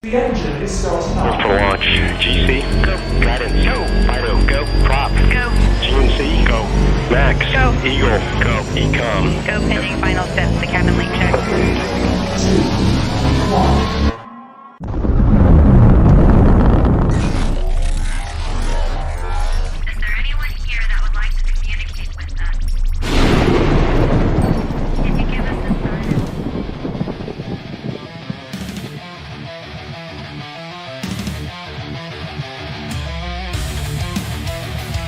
The engine is starting up. For launch. GC. Go. Guidance. Go. Fido. Go. Prop. Go. GNC. Go. Max. Go. Eagle. Go. Ecom. Go pending final steps to cabin link check. 2, 1. Is there anyone here that would like to communicate with us? Can you give us a sign?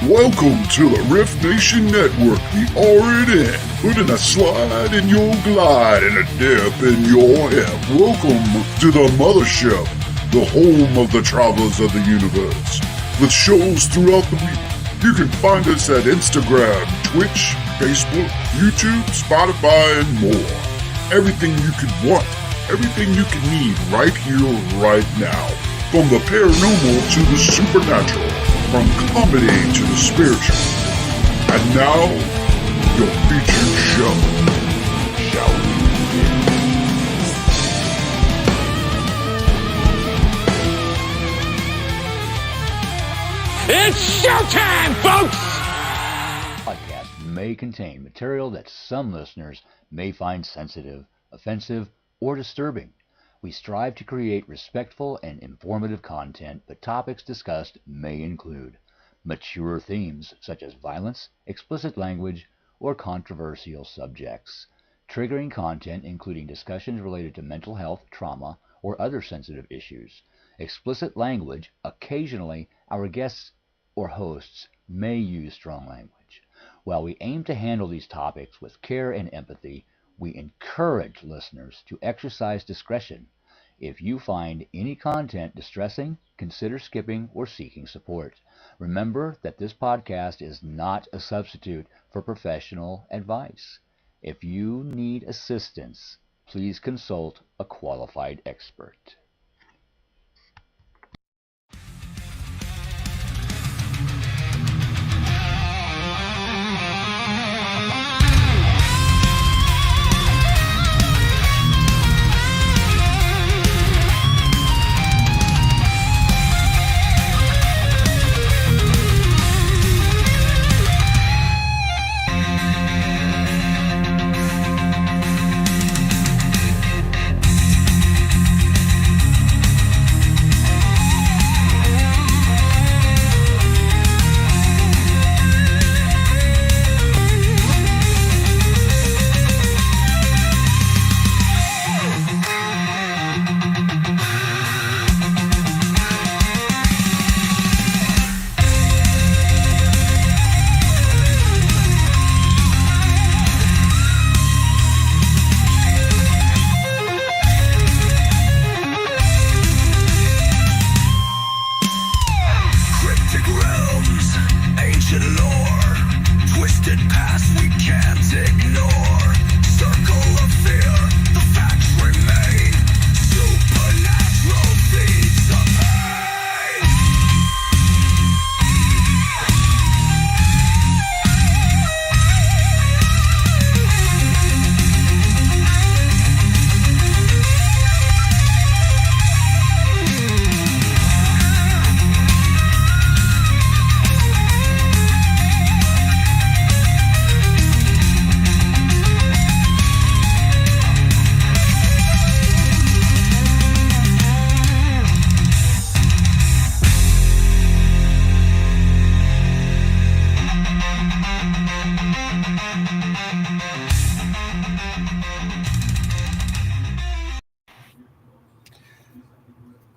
Welcome to the R.I.F.T Nation Network, the R&N, putting a slide in your glide and a dip in your hip. Welcome to the mothership, the home of the travelers of the universe. With shows throughout the week, you can find us at Instagram, Twitch, Facebook, YouTube, Spotify, and more. Everything you could want, everything you can need right here, right now. From the paranormal to the supernatural. From comedy to the spiritual. And now, your featured show. Shall we begin? It's showtime, folks! Podcast may contain material that some listeners may find sensitive, offensive, or disturbing. We strive to create respectful and informative content, but topics discussed may include mature themes such as violence, explicit language, or controversial subjects, triggering content including discussions related to mental health, trauma, or other sensitive issues, explicit language. Occasionally, our guests or hosts may use strong language. While we aim to handle these topics with care and empathy, we encourage listeners to exercise discretion. If you find any content distressing, consider skipping or seeking support. Remember that this podcast is not a substitute for professional advice. If you need assistance, please consult a qualified expert.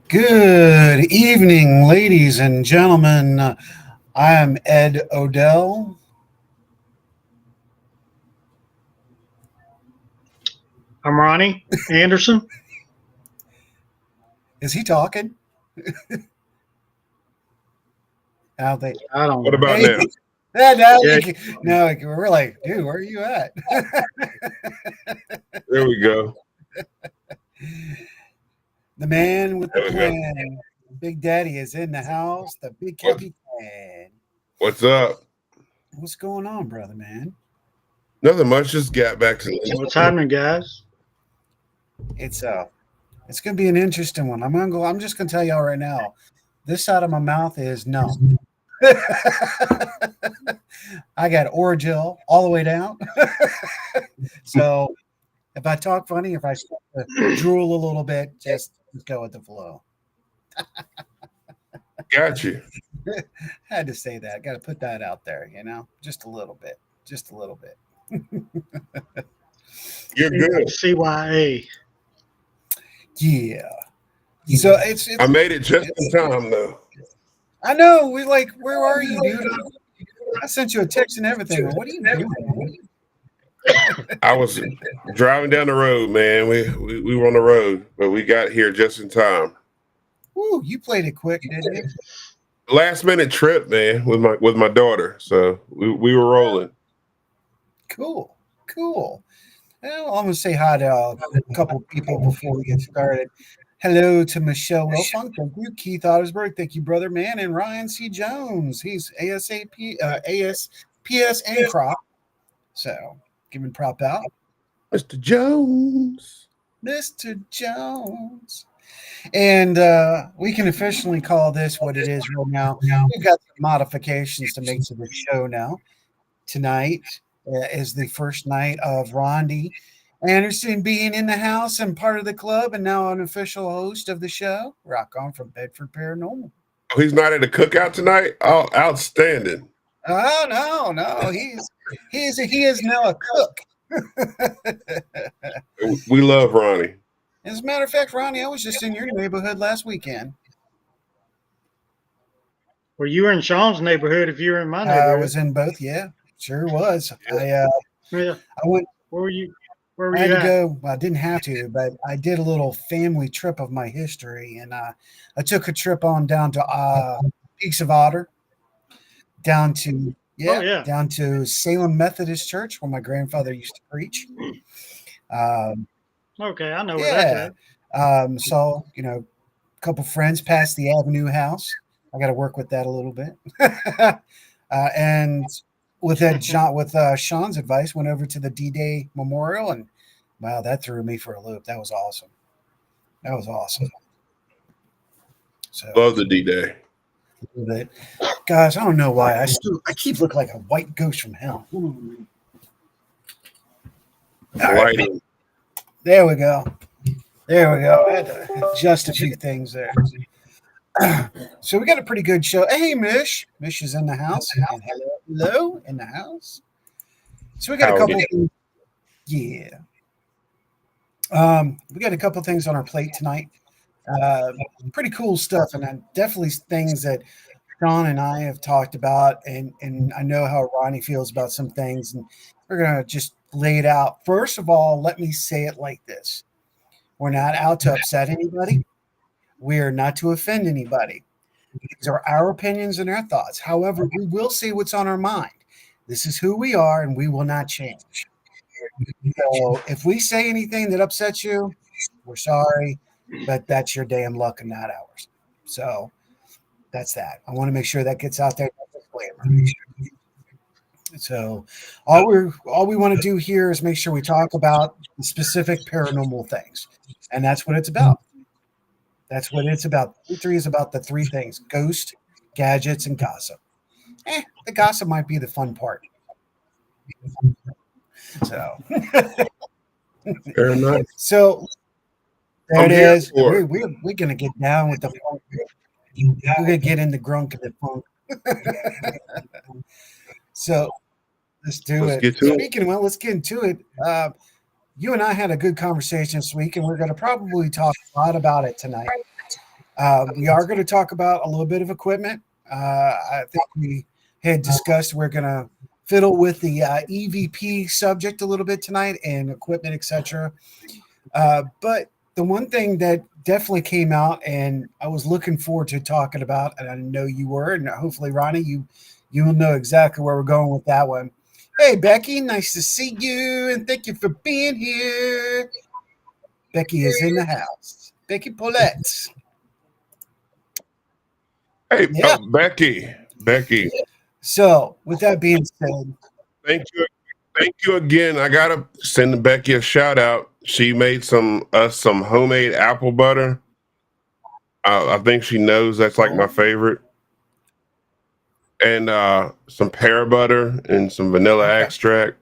Good evening, ladies and gentlemen. I am Ed Odell. I'm Ronnie Anderson. Is he talking? I think. I don't What know. about Hey, now? no, we're like, dude, where are you at? There we go. The man with the There we go. plan. Big Daddy is in the house. The big capitan. What's up? What's going on, brother, man? Nothing much. Just got back to What's happening, guys? It's gonna be an interesting one. I'm just gonna tell y'all right now. This side of my mouth is numb. I got Orgel all the way down. So if I talk funny, if I start to drool a little bit, just go with the flow. Got you. Had to say that. Got to put that out there, just a little bit, just a little bit. You're good. CYA. Yeah. So it's I made it just in time, though. I know. We like, where are you, dude? I sent you a text and everything. What are you doing? I was driving down the road, man. We were on the road, but we got here just in time. Woo, you played it quick, didn't you? Last minute trip, man, with my daughter. So we were rolling. Cool. Cool. Well, I'm going to say hi to a couple of people before we get started. Hello to Michelle Wilfunk. Thank you. Keith Ottersberg. Thank you, brother man. And Ryan C. Jones. He's ASPS and crop. So giving prop out. Mr. Jones. Mr. Jones. And we can officially call this what it is right now. We've got some modifications to make to the show now. Tonight is the first night of Ronnie Anderson being in the house and part of the club and now an official host of the show. Rock on from Bedford Paranormal. Oh, he's not at a cookout tonight? Oh, outstanding. Oh, no. He is now a cook. We love Ronnie. As a matter of fact, Ronnie, I was just in your neighborhood last weekend. Well, you were in Sean's neighborhood if you were in my neighborhood. I was in both, yeah. Sure was. Yeah. I went. Where were you? Where were I had you to at? go. Well, I didn't have to, but I did a little family trip of my history, and I took a trip on down to Peaks of Otter, down to down to Salem Methodist Church where my grandfather used to preach. Okay, I know where that's at. So a couple friends passed the Avenue House. I got to work with that a little bit, and with that, Sean's advice, went over to the D-Day Memorial, and wow, that threw me for a loop. That was awesome. So Love the D-Day. Guys, I don't know why I keep looking like a white ghost from hell. Right. There we go. I had to adjust a few things there. So we got a pretty good show. Hey, Mish. Mish is in the house. And hello in the house. So we got a couple. Yeah. We got a couple things on our plate tonight. Pretty cool stuff, and definitely things that Sean and I have talked about, and I know how Ronnie feels about some things, and we're gonna just lay it out. First of all, let me say it like this: we're not out to upset anybody. We are not to offend anybody. These are our opinions and our thoughts. However, we will say what's on our mind. This is who we are, and we will not change. So if we say anything that upsets you, we're sorry, but that's your damn luck and not ours. So that's that. I want to make sure that gets out there. So all we want to do here is make sure we talk about the specific paranormal things, and that's what it's about. That's what it's about. E3 is about the three things: ghost, gadgets, and gossip. The gossip might be the fun part. So, Fair enough. So there I'm it here is. for it. We're gonna get down with the funk. We're gonna get into grunk and the funk. So let's do Let's it. get to it. Speaking of, well, let's get into it. You and I had a good conversation this week, and we're going to probably talk a lot about it tonight. We are going to talk about a little bit of equipment. I think we had discussed we're going to fiddle with the EVP subject a little bit tonight and equipment, etc. But the one thing that definitely came out, and I was looking forward to talking about, and I know you were, and hopefully, Ronnie, you will know exactly where we're going with that one. Hey, Becky, nice to see you, and thank you for being here. Becky is in the house. Becky Paulette. Hey, Yeah. Becky. So, with that being said, Thank you again. I gotta send Becky a shout out. She made some homemade apple butter. I think she knows that's like my favorite. and some pear butter and some vanilla Okay. extract.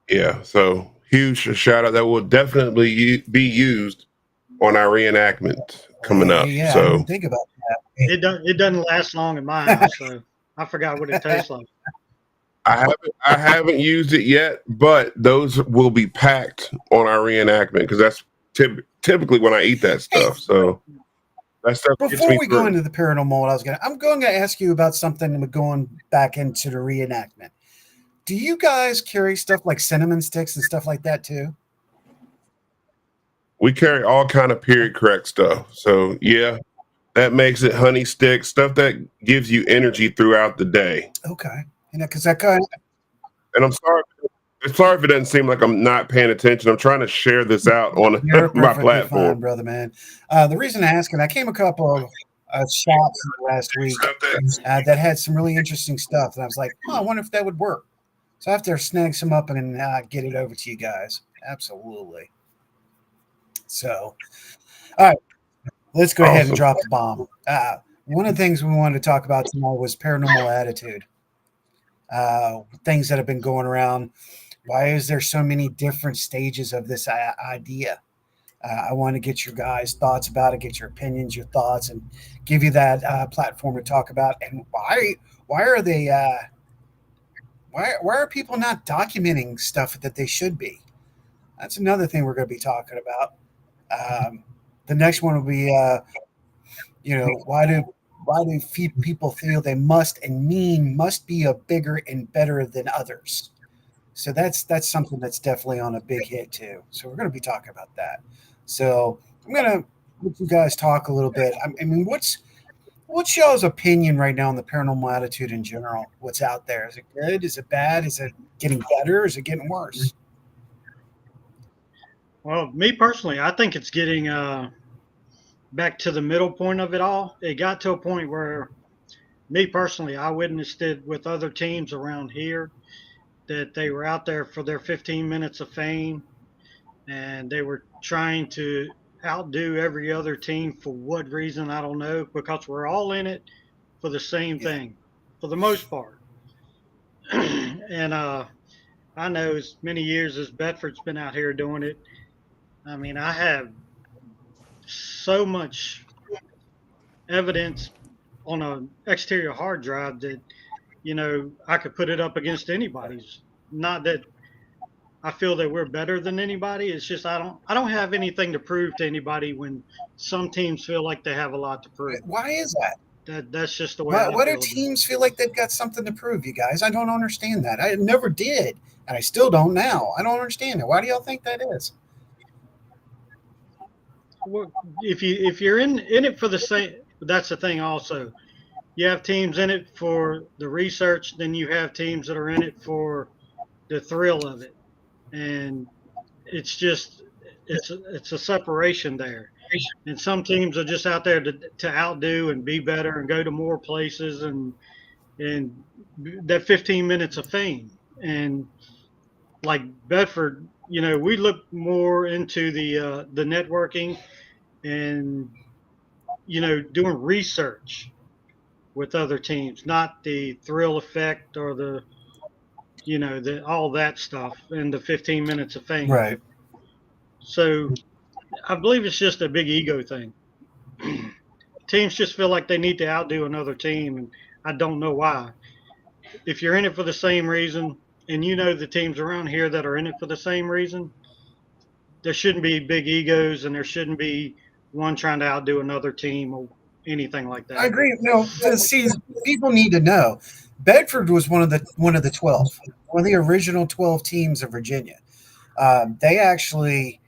Yeah, so huge shout out that will definitely be used on our reenactment coming up. Yeah, I So didn't think about It doesn't last long in my house, so I forgot what it tastes like. I haven't used it yet, but those will be packed on our reenactment because that's typically when I eat that Hey, stuff. So that stuff gets before me we go through. into the paranormal, I'm going to ask you about something going back into the reenactment. Do you guys carry stuff like cinnamon sticks and stuff like that too? We carry all kind of period correct stuff. So yeah, that makes it honey stick stuff that gives you energy throughout the day. Okay. Because that kind And I'm sorry if it doesn't seem like I'm not paying attention. I'm trying to share this out on you're my perfectly platform. fine, brother, man. The reason I ask, and I came a couple of shops last week that had some really interesting stuff, and I was like, oh, I wonder if that would work. So I have to snag some up and get it over to you guys. Absolutely. So, all right, let's go ahead and Awesome. drop the bomb. One of the things we wanted to talk about tonight was paranormal attitude. Things that have been going around. Why is there so many different stages of this idea? I want to get your guys' thoughts about it, get your opinions, your thoughts, and give you that platform to talk about. And why are they why are people not documenting stuff that they should be? That's another thing we're going to be talking about. The next one will be why do people feel they must be a bigger and better than others? So that's something that's definitely on a big hit too. So we're going to be talking about that. So I'm going to let you guys talk a little bit. I mean, what's y'all's opinion right now on the paranormal attitude in general? What's out there? Is it good? Is it bad? Is it getting better? Is it getting worse? Well, me personally, I think it's getting back to the middle point of it all. It got to a point where me personally, I witnessed it with other teams around here that they were out there for their 15 minutes of fame and they were trying to outdo every other team for what reason, I don't know, because we're all in it for the same Yeah. thing for the most part. And I know as many years as Bedford's been out here doing it, I mean, I have so much evidence on an exterior hard drive that I could put it up against anybody's. Not that I feel that we're better than anybody. It's just I don't have anything to prove to anybody when some teams feel like they have a lot to prove. Why is that? That's just the way I Why do feel about it. teams feel like they've got something to prove, you guys? I don't understand that. I never did, and I still don't now. I don't understand it. Why do y'all think that is? Well, if you're in it for the same, that's the thing also. You have teams in it for the research, then you have teams that are in it for the thrill of it. And it's just it's a separation there. And some teams are just out there to outdo and be better and go to more places and that 15 minutes of fame. And like Bedford, we look more into the networking and doing research with other teams, not the thrill effect or the all that stuff and the 15 minutes of fame. Right. So I believe it's just a big ego thing. Teams just feel like they need to outdo another team, and I don't know why. If you're in it for the same reason, and the teams around here that are in it for the same reason, there shouldn't be big egos, and there shouldn't be one trying to outdo another team or anything like I that. agree. See, people need to know. Bedford was one of the 12, one of the original 12 teams of Virginia. They actually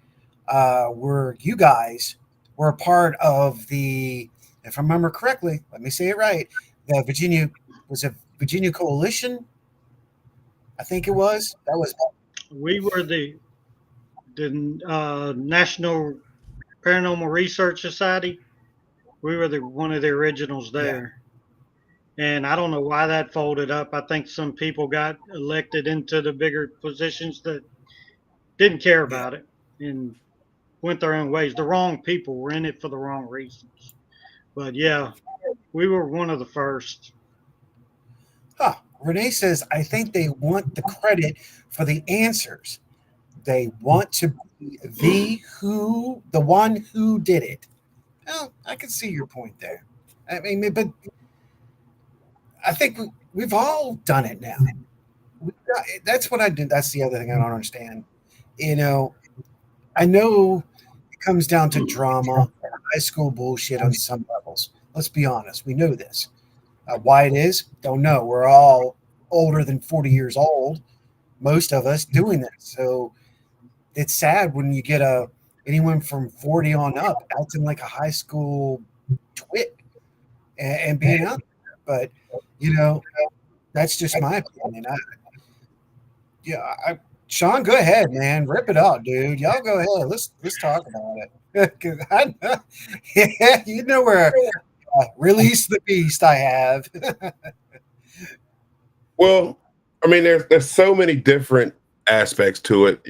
were you guys were a part of the, if I remember correctly, let me say it right. The Virginia was a Virginia Coalition. I think it was. That was We were the National Paranormal Research Society. We were the one of the originals yeah. there. And I don't know why that folded up. I think some people got elected into the bigger positions that didn't care Yeah. about it and went their own ways. The wrong people were in it for the wrong reasons. But yeah, we were one of the first. Huh. Renee says, I think they want the credit for the answers. They want to be the one who did it. Well, I can see your point there. I mean, but I think we've all done it now. That's what I did. That's the other thing I don't understand. You know, I know it comes down to drama, high school bullshit on some levels. Let's be honest. We know this. Why it is, don't know. We're all older than 40 years old, most of us doing this. So it's sad when you get anyone from 40 on up acting like a high school twit and being out there. But you know, that's just my opinion. Yeah, Sean, go ahead, man. Rip it out, dude. Y'all go ahead. Let's talk about it. 'Cause I know, yeah, you know where release the beast I have. Well, I mean, there's so many different aspects to it.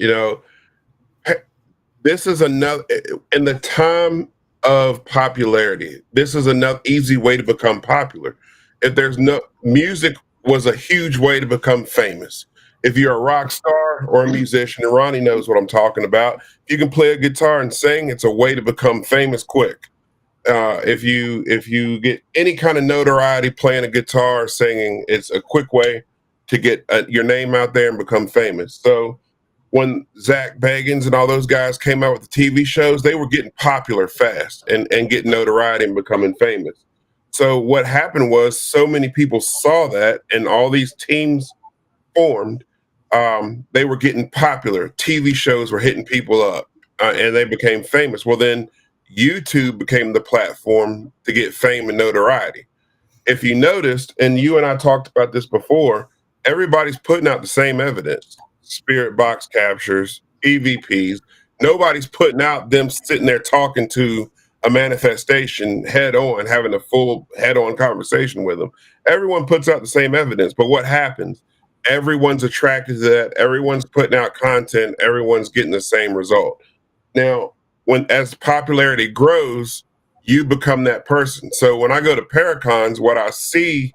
This is another in the time of popularity. This is another easy way to become popular. If there's no music was a huge way to become famous. If you're a rock star or a musician, and Ronnie knows what I'm talking about, if you can play a guitar and sing, it's a way to become famous quick. If you get any kind of notoriety playing a guitar or singing, it's a quick way to get your name out there and become famous. So when Zach Bagans and all those guys came out with the TV shows, they were getting popular fast and getting notoriety and becoming famous. So what happened was so many people saw that and all these teams formed. They were getting popular. TV shows were hitting people up and they became famous. Well, then YouTube became the platform to get fame and notoriety. If you noticed, and you and I talked about this before, everybody's putting out the same evidence: spirit box captures, EVPs. Nobody's putting out them sitting there talking to a manifestation head on, having a full head on conversation with them. Everyone puts out the same evidence, but what happens? Everyone's attracted to that. Everyone's putting out content. Everyone's getting the same result. Now, when as popularity grows, you become that person. So when I go to Paracons, what I see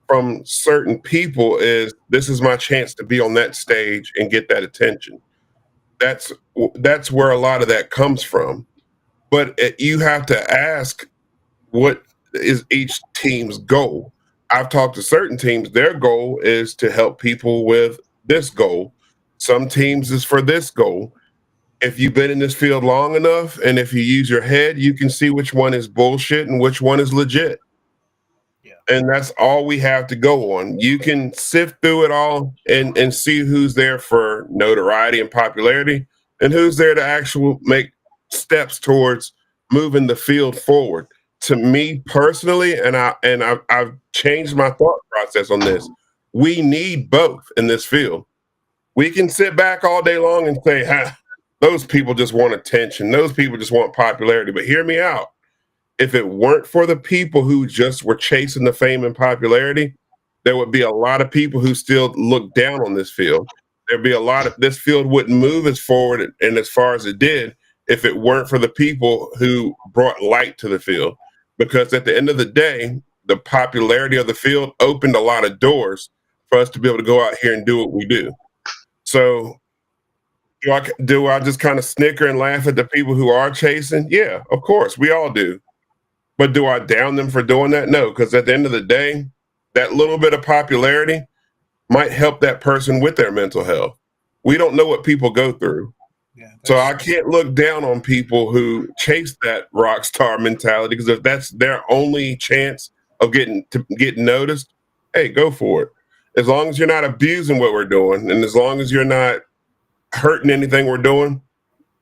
from certain people is this is my chance to be on that stage and get that attention. That's that's where a lot of that comes from. But you have to ask what is each team's goal. I've talked to certain teams, their goal is to help people with this goal. Some teams is for this goal. If you've been in this field long enough and if you use your head, you can see which one is bullshit and which one is legit. Yeah. And that's all we have to go on. You can sift through it all and see who's there for notoriety and popularity and who's there to actually make steps towards moving the field forward. To me personally, I've changed my thought process on this. We need both in this field. We can sit back all day long and say, those people just want attention. Those people just want popularity. But hear me out. If it weren't for the people who just were chasing the fame and popularity, there would be a lot of people who still look down on this field. There'd be a lot of this field wouldn't move as forward and as far as it did if it weren't for the people who brought light to the field. Because at the end of the day, the popularity of the field opened a lot of doors for us to be able to go out here and do what we do. So do I just kind of snicker and laugh at the people who are chasing? Yeah, of course, we all do. But do I down them for doing that? No, because at the end of the day, that little bit of popularity might help that person with their mental health. We don't know what people go through. Yeah, So I can't look down on people who chase that rock star mentality because if that's their only chance of getting noticed, hey, go for it. As long as you're not abusing what we're doing and as long as you're not hurting anything we're doing,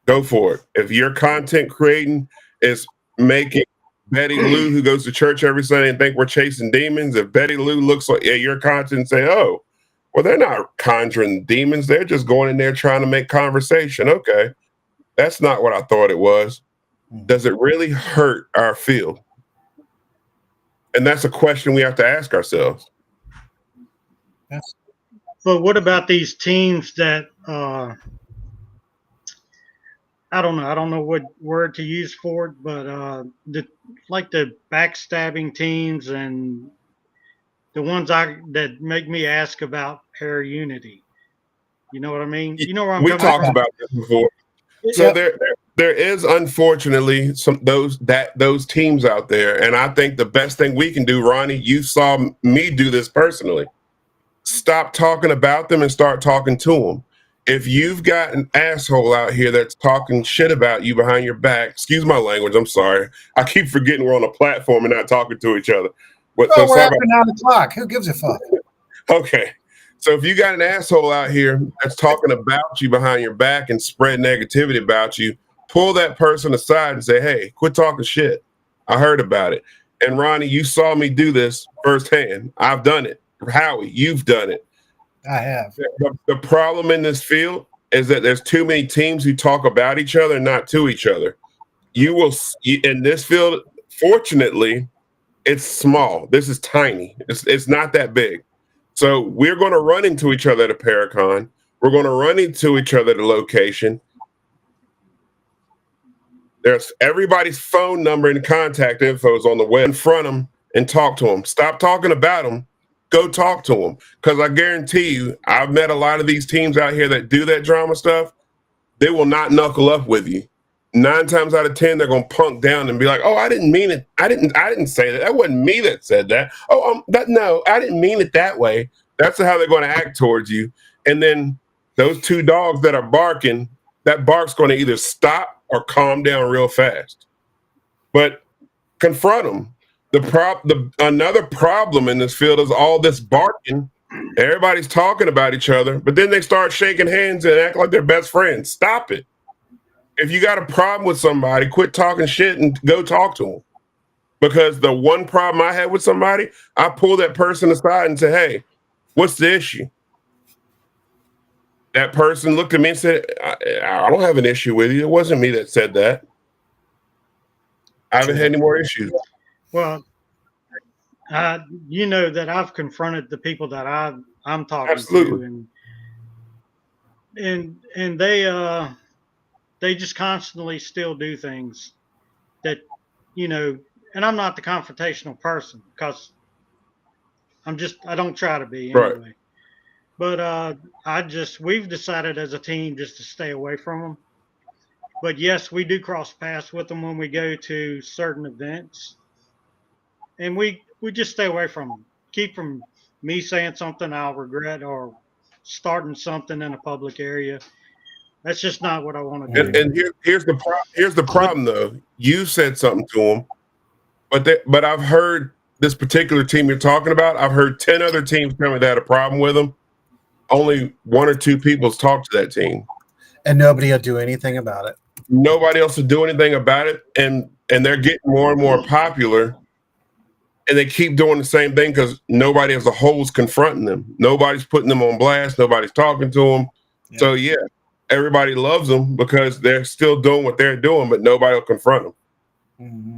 go for it. If your content creating is making Betty Lou, who goes to church every Sunday and think we're chasing demons, if Betty Lou looks like your content and say, oh, well, they're not conjuring demons. They're just going in there trying to make conversation. Okay. That's not what I thought it was. Does it really hurt our field? And that's a question we have to ask ourselves. That's, But what about these teams that I don't know. I don't know what word to use for it, but the like the backstabbing teams and the ones that make me ask about pair unity. You know what I mean? You know where I'm We coming talked from? about this before. So Yep. there is unfortunately some those teams out there, and I think the best thing we can do, Ronnie, you saw me do this personally. Stop talking about them and start talking to them. If you've got an asshole out here that's talking shit about you behind your back, excuse my language, I'm sorry. I keep forgetting we're on a platform and not talking to each other. But Well, so we're sorry after 9 o'clock. Who gives a fuck? Okay. So if you got an asshole out here that's talking about you behind your back and spread negativity about you, pull that person aside and say, hey, quit talking shit. I heard about it. And Ronnie, you saw me do this firsthand. I've done it. Howie, you've done it. I have. The problem in this field is that there's too many teams who talk about each other, not to each other. You will, in this field, fortunately, it's small. This is tiny. It's not that big. So we're going to run into each other at a Paracon. We're going to run into each other at a location. There's everybody's phone number and contact info is on the web. Confront them and talk to them. Stop talking about them. Go talk to them. Because I guarantee you, I've met a lot of these teams out here that do that drama stuff. They will not knuckle up with you. 9 times out of 10, they're gonna punk down and be like, "Oh, I didn't mean it. I didn't say that. That wasn't me that said that. Oh, no, I didn't mean it that way." That's how they're going to act towards you. And then those 2 dogs that are barking, that bark's going to either stop or calm down real fast. But confront them. Another problem in this field is all this barking. Everybody's talking about each other, but then they start shaking hands and act like they're best friends. Stop it. If you got a problem with somebody, quit talking shit and go talk to them. Because the one problem I had with somebody, I pull that person aside and say, hey, what's the issue? That person looked at me and said, I don't have an issue with you. It wasn't me that said that. I haven't had any more issues. Well, you know that I've confronted the people that I'm talking Absolutely. to, and they just constantly still do things that, you know, and I'm not the confrontational person because I don't try to be anyway. Right. But we've decided as a team just to stay away from them. But yes, we do cross paths with them when we go to certain events, and we just stay away from them. Keep from me saying something I'll regret or starting something in a public area. That's just not what I want to do. And here's the problem though. You said something to them, but I've heard this particular team you're talking about. I've heard 10 other teams tell me they had a problem with them. Only 1 or 2 people's talked to that team, And nobody will do anything about it. nobody else will do anything about it, and they're getting more and more popular, and they keep doing the same thing because nobody as a whole is confronting them. Nobody's putting them on blast. Nobody's talking to them. Yeah. So yeah, everybody loves them because they're still doing what they're doing, but nobody will confront them. Mm-hmm.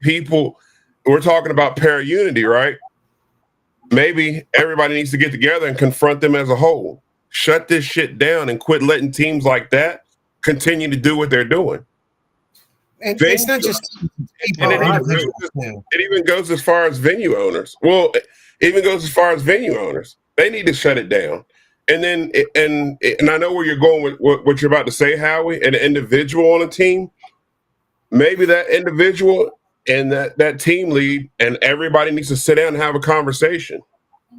People, we're talking about para-unity, right? Maybe everybody needs to get together and confront them as a whole. Shut this shit down and quit letting teams like that continue to do what they're doing. And it's not just people. It even goes as far as venue owners. Well, it even goes as far as venue owners. They need to shut it down. And then, and I know where you're going with what you're about to say, Howie. An individual on a team, maybe that individual and that team lead, and everybody needs to sit down and have a conversation.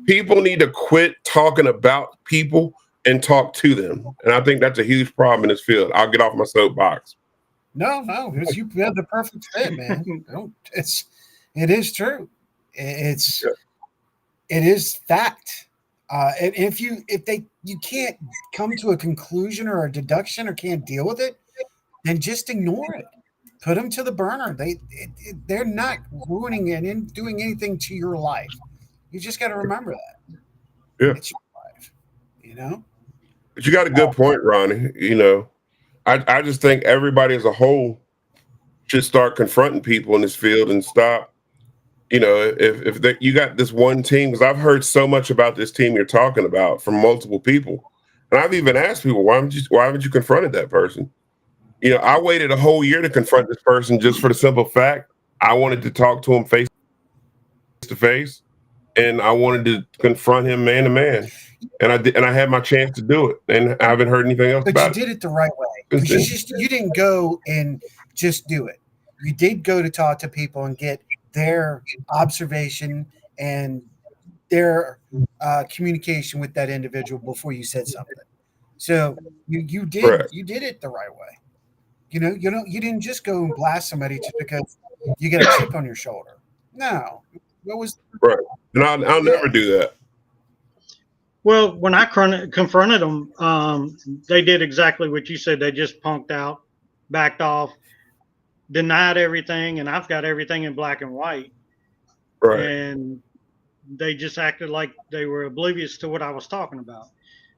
People need to quit talking about people and talk to them. And I think that's a huge problem in this field. I'll get off my soapbox. No, you have the perfect fit, man. It is true. It is fact. And if you can't come to a conclusion or a deduction or can't deal with it, then just ignore it. Put them to the burner. They're not ruining and doing anything to your life. You just got to remember that. Yeah, it's your life. You know. But you got a good point, Ronnie. You know, I just think everybody as a whole should start confronting people in this field and stop. You know, if you got this one team, because I've heard so much about this team you're talking about from multiple people, and I've even asked people, why haven't you confronted that person? You know, I waited a whole year to confront this person just for the simple fact I wanted to talk to him face to face. and I wanted to confront him man to man, and I did, and I had my chance to do it, and I haven't heard anything else But you about it did it the right way since because then. you didn't go and just do it. You did go to talk to people and get their observation and their communication with that individual before you said something. So Correct. you did it the right way. You didn't just go and blast somebody just because you get a chip on your shoulder. No, what was Right. And I'll yeah never do that. Well, when I confronted them, they did exactly what you said. They just punked out, backed off, denied everything, and I've got everything in black and white. Right. And they just acted like they were oblivious to what I was talking about.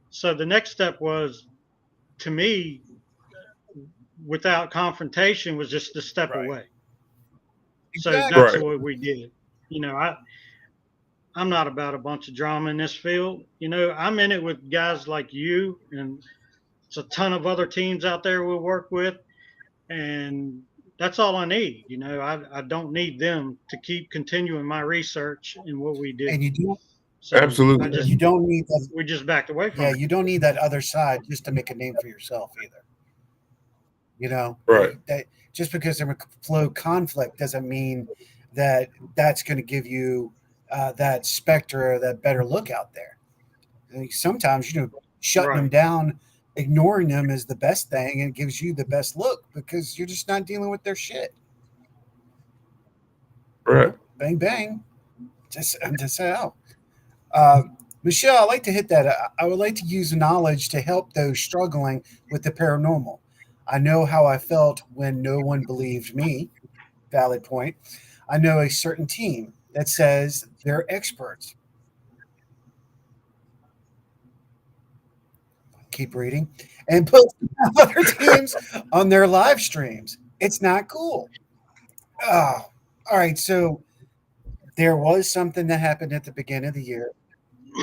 So the next step was, to me, without confrontation, was just to step right away. So exactly. that's Right. what we did. I'm not about a bunch of drama in this field. I'm in it with guys like you, and it's a ton of other teams out there we work with, and that's all I need. I don't need them to keep continuing my research and what we do. And So I Absolutely. just you don't need that. we just backed away Yeah, from it. you don't need that other side just to make a name for yourself either. Right. That just because there flow conflict doesn't mean that that's going to give you that specter or that better look out there. Sometimes shutting them Right. down, ignoring them is the best thing, and it gives you the best look because you're just not dealing with their shit. Right. Bang bang, just out. Uh, Michelle, I like to hit that. I would like to use knowledge to help those struggling with the paranormal. I know how I felt when no one believed me. Valid point. I know a certain team that says they're experts. Keep reading. And put other teams on their live streams. It's not cool. Oh, all right. So there was something that happened at the beginning of the year,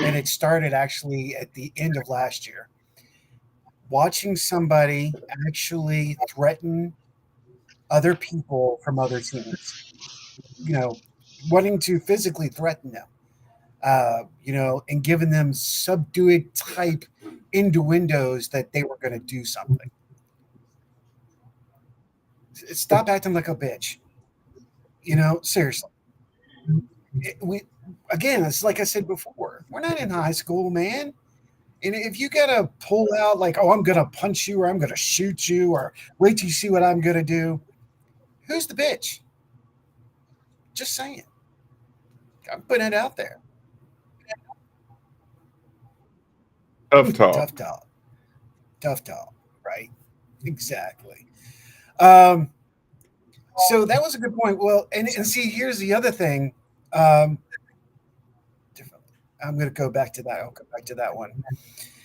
and it started actually at the end of last year. Watching somebody actually threaten other people from other teams, you know, wanting to physically threaten them, and giving them subdued type innuendos that they were going to do something. Stop acting like a bitch. Seriously. We again, it's like I said before. We're not in high school, man. And if you gotta pull out like, oh, I'm gonna punch you or I'm gonna shoot you or wait till you see what I'm gonna do, who's the bitch? Just saying. I'm putting it out there. Tough talk. Tough talk. Tough talk. Right. Exactly. Um, so that was a good point. Well, and see, here's the other thing. Um, I'm going to go back to that. I'll go back to that one.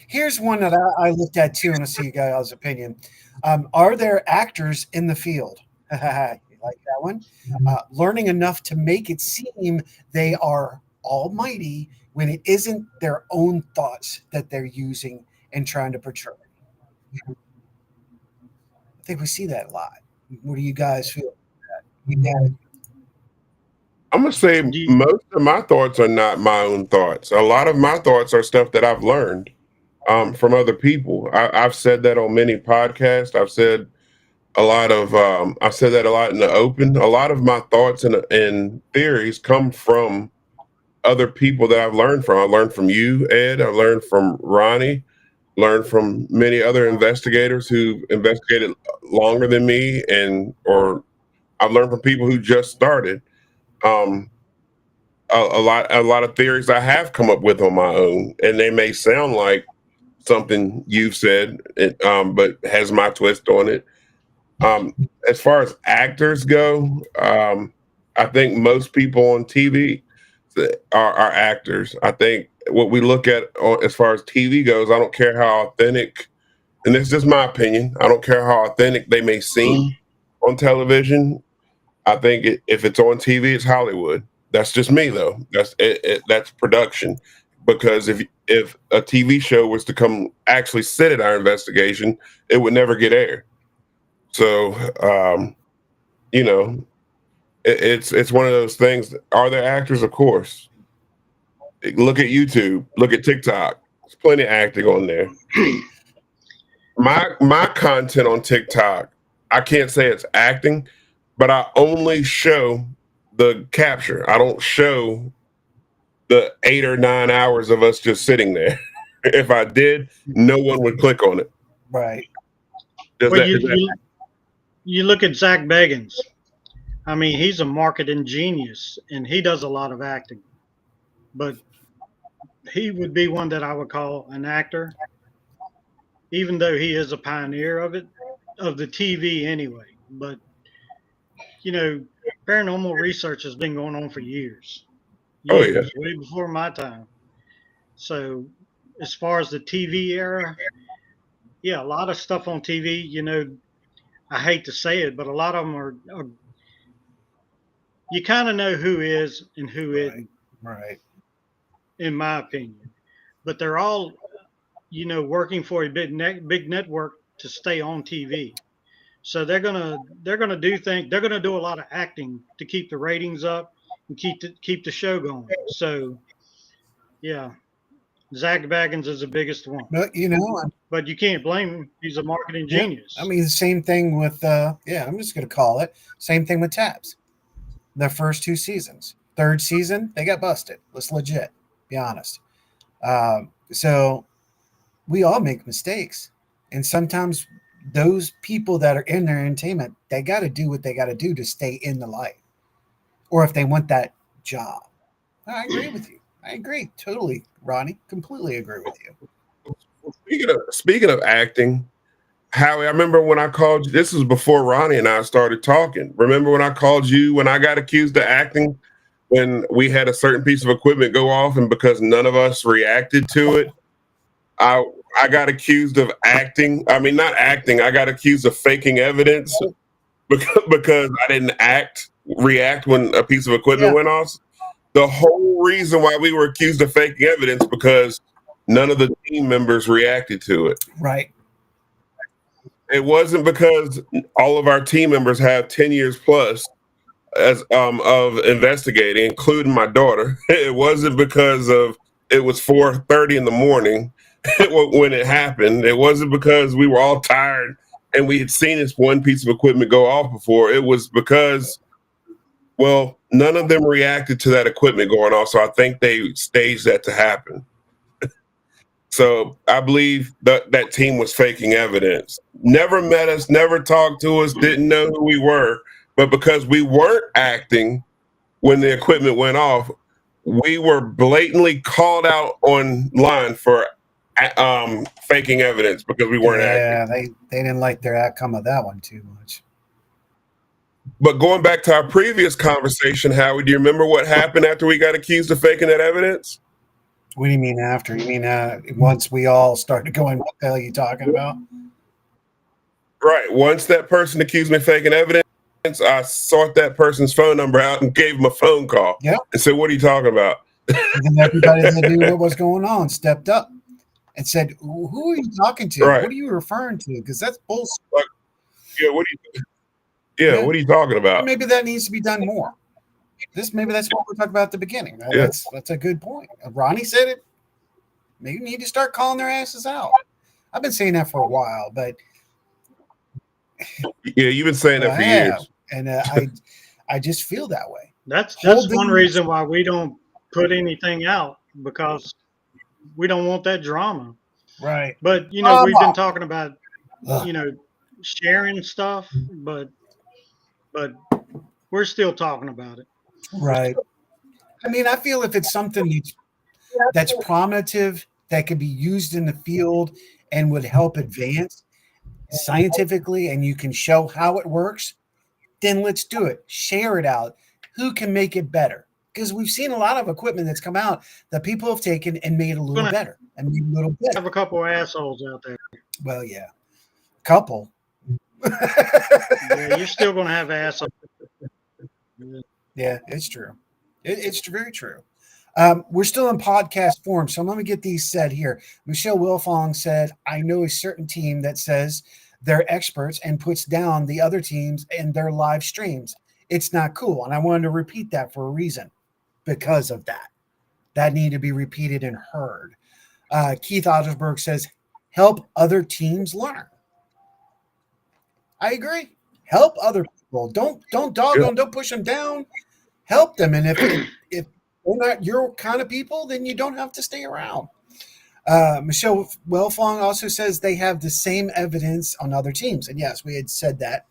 Here's one that I looked at too, and I see you guys' opinion. Are there actors in the field? You like that one? Learning enough to make it seem they are almighty when it isn't their own thoughts that they're using and trying to portray. I think we see that a lot. What do you guys feel? Yeah. I'm gonna say Do you, most of my thoughts are not my own thoughts. A lot of my thoughts are stuff that I've learned from other people. I've said that on many podcasts. I've said that a lot in the open. A lot of my thoughts and theories come from other people that I've learned from. I learned from you, Ed. I learned from Ronnie. Learned from many other investigators who've investigated longer than me, or I've learned from people who just started. Um, a lot of theories I have come up with on my own, and they may sound like something you've said, but has my twist on it. Um, as far as actors go, I think most people on TV are actors. I think what we look at as far as TV goes, I don't care how authentic, and this is just my opinion. I don't care how authentic they may seem on television. I think if it's on TV, it's Hollywood. That's just me, though. That's production. Because if a TV show was to come actually sit at our investigation, it would never get aired. So, you know, it's one of those things. Are there actors? Of course. Look at YouTube. Look at TikTok. There's plenty of acting on there. My content on TikTok, I can't say it's acting, but I only show the capture. I don't show the 8 or 9 hours of us just sitting there. If I did, no one would click on it. Right. Does Well, that, is that you look at Zach Bagans. I mean, he's a marketing genius, and he does a lot of acting. But he would be one that I would call an actor, even though he is a pioneer of it, of the TV anyway. But paranormal research has been going on for years, Oh yeah. way before my time. So, as far as the TV era, yeah, a lot of stuff on TV. I hate to say it, but a lot of them are you kind of know who is and who isn't, Right. in my opinion. But they're all, working for a big network to stay on TV. So they're gonna do things. They're gonna do a lot of acting to keep the ratings up and keep the show going. So yeah, Zach Baggins is the biggest one. But But you can't blame him. He's a marketing yeah, genius. I mean, the same thing with I'm just gonna call it same thing with Tabs. The first 2 seasons, third season, they got busted. Let's legit be honest. So we all make mistakes, and sometimes those people that are in their entertainment, they got to do what they got to do to stay in the light, or if they want that job. I agree with you. I agree totally, Ronnie. Completely agree with you. Speaking of acting, Howie, I remember when I called you. This was before Ronnie and I started talking. Remember when I called you when I got accused of acting when we had a certain piece of equipment go off, and because none of us reacted to it, I got accused of acting. I mean, not acting. I got accused of faking evidence because I didn't react when a piece of equipment went off. The whole reason why we were accused of faking evidence because none of the team members reacted to it. Right. It wasn't because all of our team members have 10 years plus as of investigating, including my daughter. It wasn't because of it was 4:30 in the morning when it happened. It wasn't because we were all tired and we had seen this one piece of equipment go off before. It was because, well, none of them reacted to that equipment going off. So I think they staged that to happen. So I believe that team was faking evidence. Never met us, never talked to us, didn't know who we were. But because we weren't acting when the equipment went off, we were blatantly called out online for faking evidence because we weren't acting. Yeah, they didn't like their outcome of that one too much. But going back to our previous conversation, Howie, do you remember what happened after we got accused of faking that evidence? What do you mean after? You mean once we all started going, what the hell are you talking about? Right. Once that person accused me of faking evidence, I sought that person's phone number out and gave him a phone call. Yep. And said, "What are you talking about?" And then everybody that knew what was going on stepped up and said, "Who are you talking to? Right. What are you referring to? Because that's bullshit." Yeah. What are you talking about? Maybe that needs to be done more. Maybe that's what we're talking about at the beginning. Yeah. That's a good point. Ronnie said it. Maybe you need to start calling their asses out. I've been saying that for a while, but yeah, you've been saying that for years, and I just feel that way. That's one reason why we don't put anything out, because we don't want that drama. Right. But we've been talking about sharing stuff, but we're still talking about it. Right. I mean, I feel if it's something that's prominative that could be used in the field and would help advance scientifically, and you can show how it works, then let's do it. Share it out. Who can make it better? Because we've seen a lot of equipment that's come out that people have taken and made a little better and made a little better. Have a couple of assholes out there. Well, yeah, couple. Yeah, you're still going to have assholes. Yeah, it's true. It's very true. We're still in podcast form, so let me get these said here. Michelle Wilfong said, I know a certain team that says they're experts and puts down the other teams in their live streams. It's not cool. And I wanted to repeat that for a reason, because of that. that need to be repeated and heard. Keith Ottersberg says, help other teams learn. I agree. Help other people. Don't dog Yeah. them. Don't push them down. Help them. And if they're not your kind of people, then you don't have to stay around. Michelle Wellfong also says they have the same evidence on other teams. And yes, we had said that.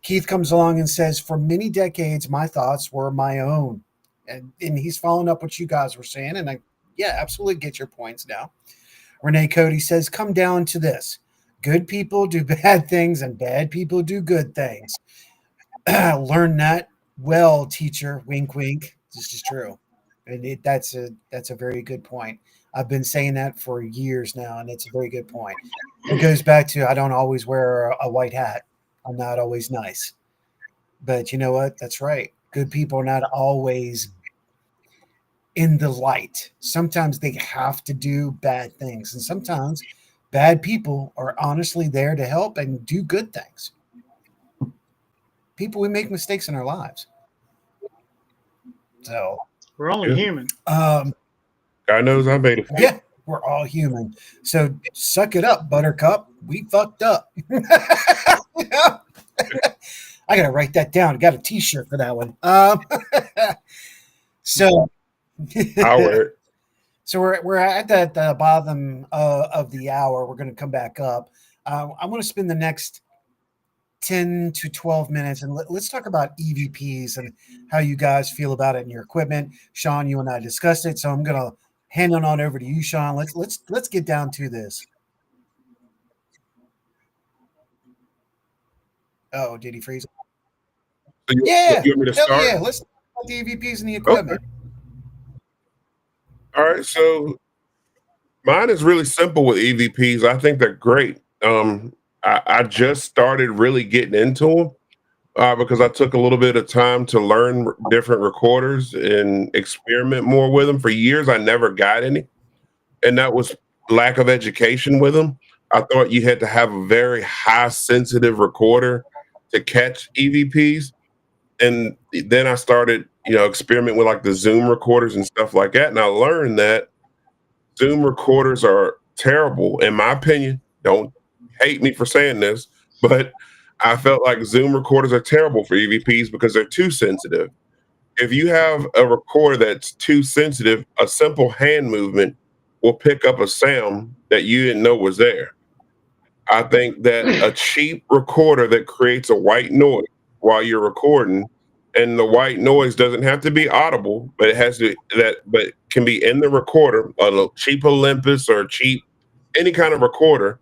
Keith comes along and says, for many decades, my thoughts were my own. And he's following up what you guys were saying. And yeah, absolutely get your points now. Renee Cody says, come down to this. Good people do bad things and bad people do good things. Learn that well, teacher. Wink, wink. This is true. And that's a very good point. I've been saying that for years now, and it's a very good point. It goes back to I don't always wear a white hat. I'm not always nice. But you know what? That's right. Good people are not always in the light. Sometimes they have to do bad things, and sometimes bad people are honestly there to help and do good things. People, we make mistakes in our lives. So We're only human. God knows I made it. Yeah, we're all human. So suck it up, Buttercup. We fucked up. I gotta write that down. I got a T-shirt for that one. So I'll wear it. So we're at the bottom of the hour. We're going to come back up. I want to spend the next 10 to 12 minutes and let's talk about EVPs and how you guys feel about it in your equipment. Sean, you and I discussed it, so I'm going to hand it on over to you, Sean. Let's get down to this. Oh, did he freeze? So Yeah, you want me to hell start? yeah. Let's talk about the EVPs and the equipment. Okay. All right, so mine is really simple with EVPs. I think they're great. I just started really getting into them because I took a little bit of time to learn different recorders and experiment more with them. For years, I never got any, and that was lack of education with them. I thought you had to have a very high sensitive recorder to catch EVPs, and then I started, experiment with like the Zoom recorders and stuff like that, and I learned that Zoom recorders are terrible, in my opinion. Don't hate me for saying this, but I felt like Zoom recorders are terrible for EVPs because they're too sensitive. If you have a recorder that's too sensitive, a simple hand movement will pick up a sound that you didn't know was there. I think that a cheap recorder that creates a white noise while you're recording, and the white noise doesn't have to be audible, but it has to but can be in the recorder. A cheap Olympus or cheap any kind of recorder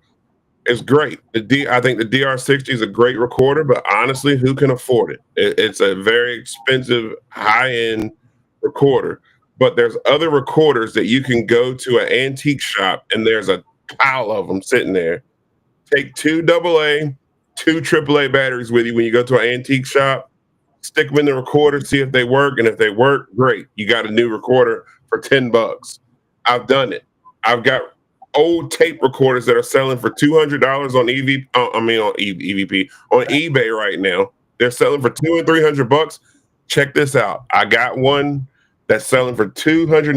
is great. I think the DR60 is a great recorder, but honestly, who can afford it? It's a very expensive, high end recorder. But there's other recorders that you can go to an antique shop, and there's a pile of them sitting there. Take two AA, two AAA batteries with you when you go to an antique shop. Stick them in the recorder, see if they work, and if they work, great. You got a new recorder for $10. I've done it. I've got old tape recorders that are selling for $200 on EVP on eBay right now. They're selling for $200 and $300. Check this out. I got one that's selling for $250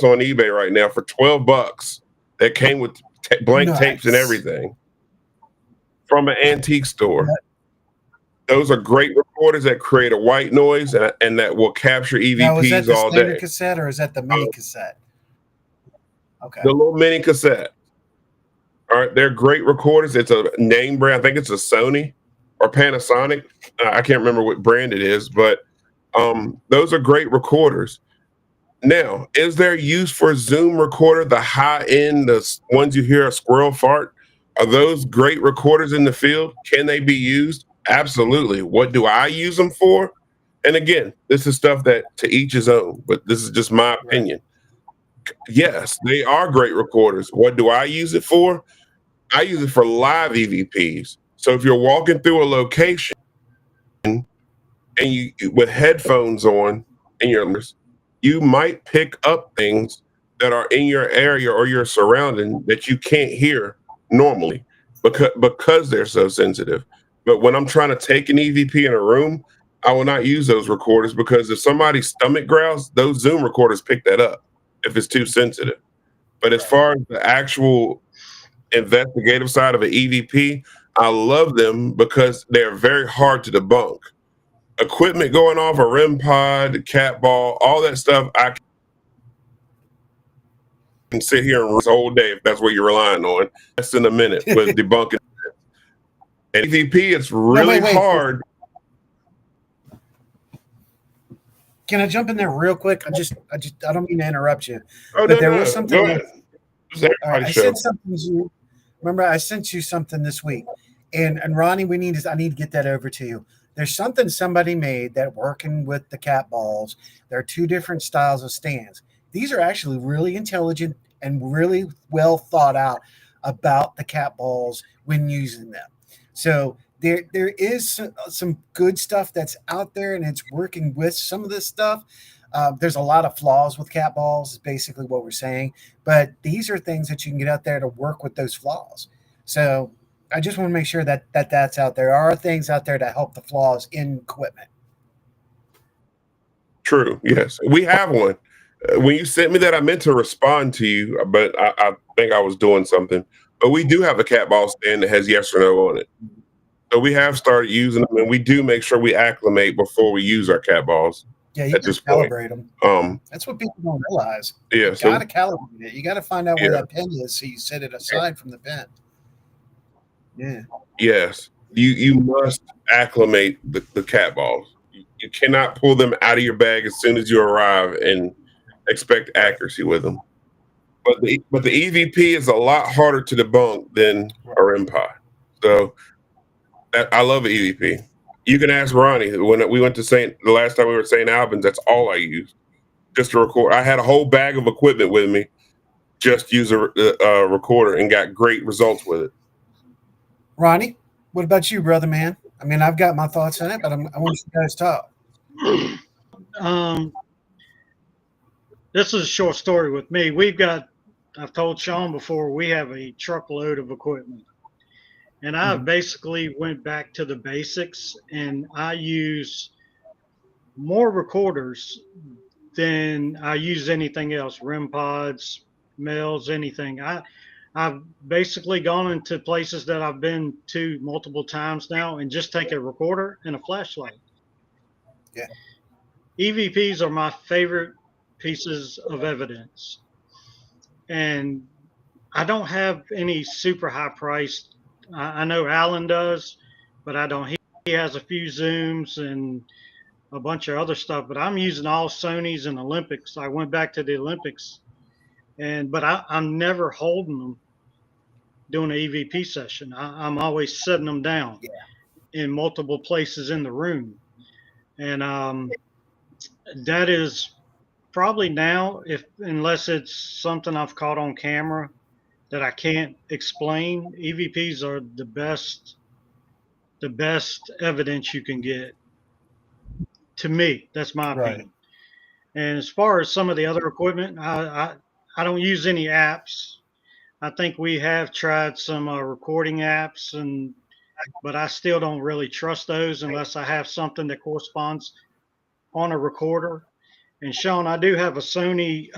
on eBay right now for $12. That came with blank tapes and everything from an antique store. Those are great recorders that create a white noise and that will capture EVPs now, is that the all standard day. cassette or is that the mini cassette? Okay. The little mini cassette. All right, they're great recorders. It's a name brand. I think it's a Sony or Panasonic. I can't remember what brand it is, but those are great recorders. Now, is there use for Zoom recorder, the high end, the ones you hear a squirrel fart? Are those great recorders in the field? Can they be used? Absolutely. What do I use them for? And again, this is stuff that to each his own, but this is just my opinion. Yes, they are great recorders. What do I use it for? I use it for live EVPs. So if you're walking through a location and you with headphones on and you might pick up things that are in your area or your surrounding that you can't hear normally because they're so sensitive. But when I'm trying to take an EVP in a room, I will not use those recorders because if somebody's stomach growls, those Zoom recorders pick that up. if it's too sensitive. But as far as the actual investigative side of an EVP, I love them because they're very hard to debunk. Equipment going off, a REM pod, cat ball, all that stuff, I can sit here and this whole day if that's what you're relying on. Less than a minute with debunking. And EVP, it's really hard. Can I jump in there real quick? I don't mean to interrupt you. Oh, but there was something. Go ahead. I sent something to you. Remember, I sent you something this week, and Ronnie, I need to get that over to you. There's something somebody made that working with the cat balls. There are two different styles of stands. These are actually really intelligent and really well thought out about the cat balls when using them. So there is some good stuff that's out there, and it's working with some of this stuff. There's a lot of flaws with cat balls, is basically what we're saying. But these are things that you can get out there to work with those flaws. So I just want to make sure that's out there. There are things out there to help the flaws in equipment. True. Yes, we have one. When you sent me that, I meant to respond to you, but I think I was doing something. But we do have a cat ball stand that has yes or no on it. So we have started using them, and we do make sure we acclimate before we use our cat balls. Yeah, you can calibrate them. That's what people don't realize. Yeah, you got to calibrate it. You got to find out where that pin is, so you set it aside from the pin. Yeah. Yes, you must acclimate the cat balls. You cannot pull them out of your bag as soon as you arrive and expect accuracy with them. But the EVP is a lot harder to debunk than a REM pod. So I love an EVP. You can ask Ronnie. When we went to the last time we were at St. Albans, that's all I used, just to record. I had a whole bag of equipment with me, just use a recorder, and got great results with it. Ronnie, what about you, brother man? I mean, I've got my thoughts on it, but I want you guys to talk. This is a short story with me. I've told Sean before, we have a truckload of equipment. And I basically went back to the basics, and I use more recorders than I use anything else, REM pods, males, anything. I've basically gone into places that I've been to multiple times now and just take a recorder and a flashlight. Yeah. EVPs are my favorite pieces of evidence. And I don't have any super high priced. I know Alan does, but I don't. He has a few Zooms and a bunch of other stuff, but I'm using all Sonys and Olympics. I went back to the Olympics, but I'm never holding them doing an EVP session. I'm always setting them down in multiple places in the room. And that is probably now, unless it's something I've caught on camera that I can't explain, EVPs are the best evidence you can get. To me, that's my opinion. And as far as some of the other equipment, I don't use any apps. I think we have tried some recording apps, but I still don't really trust those unless I have something that corresponds on a recorder. And Sean, I do have a Sony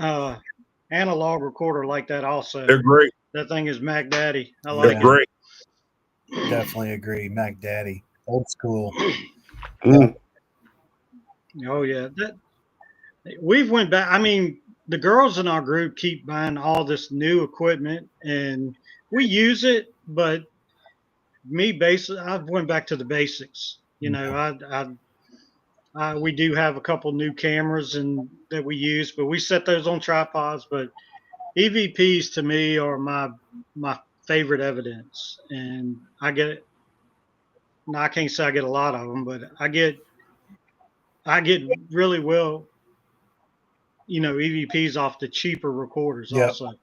analog recorder like that also. They're great. That thing is Mac Daddy. I like it. Great. Definitely agree. Mac Daddy. Old school. Oh yeah. We've went back. I mean, the girls in our group keep buying all this new equipment and we use it, but I went back to the basics. You know, we do have a couple new cameras that we use, but we set those on tripods. But EVPs to me are my favorite evidence, and I get. Now I can't say I get a lot of them, but I get really well. You know, EVPs off the cheaper recorders also,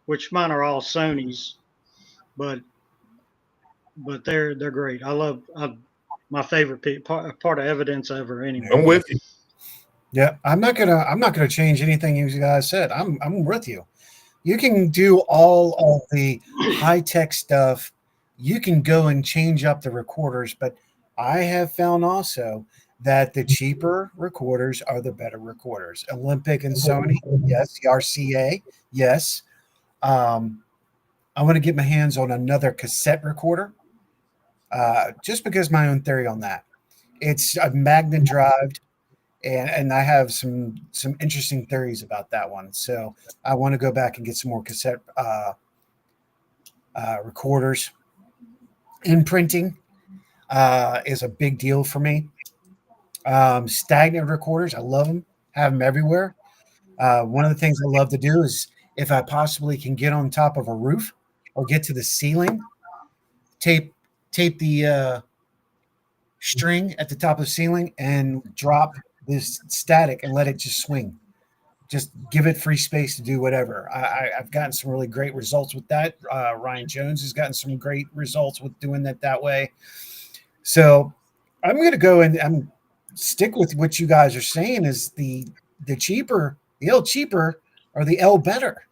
which mine are all Sonys, but they're great. I love my favorite part of evidence ever. Anyway, I'm with you. Yeah, I'm not gonna change anything you guys said. I'm with you. You can do all of the high tech stuff. You can go and change up the recorders, but I have found also that the cheaper recorders are the better recorders. Olympic and Sony, yes. The RCA, yes. Um, I want to get my hands on another cassette recorder, just because my own theory on that. It's a magnet drive, and I have some interesting theories about that one. So I want to go back and get some more cassette recorders. Imprinting is a big deal for me. Stagnant recorders, I love them. Have them everywhere. One of the things I love to do is if I possibly can get on top of a roof or get to the ceiling, tape tape the string at the top of the ceiling and drop this static and let it just swing. Just give it free space to do whatever. I've gotten some really great results with that. Ryan Jones has gotten some great results with doing that way. So I'm going to go and I'm stick with what you guys are saying is the cheaper, the L cheaper or the L better.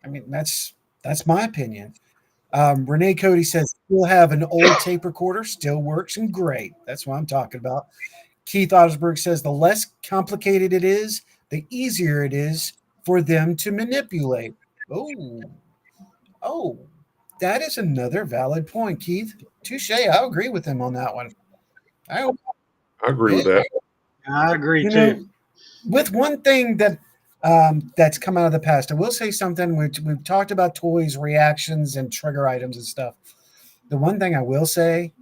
I mean, that's my opinion. Renee Cody says still have an old tape recorder, still works and great. That's what I'm talking about. Keith Osberg says the less complicated it is, the easier it is for them to manipulate. Oh, oh, that is another valid point, Keith. Touche. I agree with him on that one. I I agree with yeah, that. I agree you too. know, with one thing that that's come out of the past, I will say something. We've talked about toys, reactions, and trigger items and stuff. The one thing I will say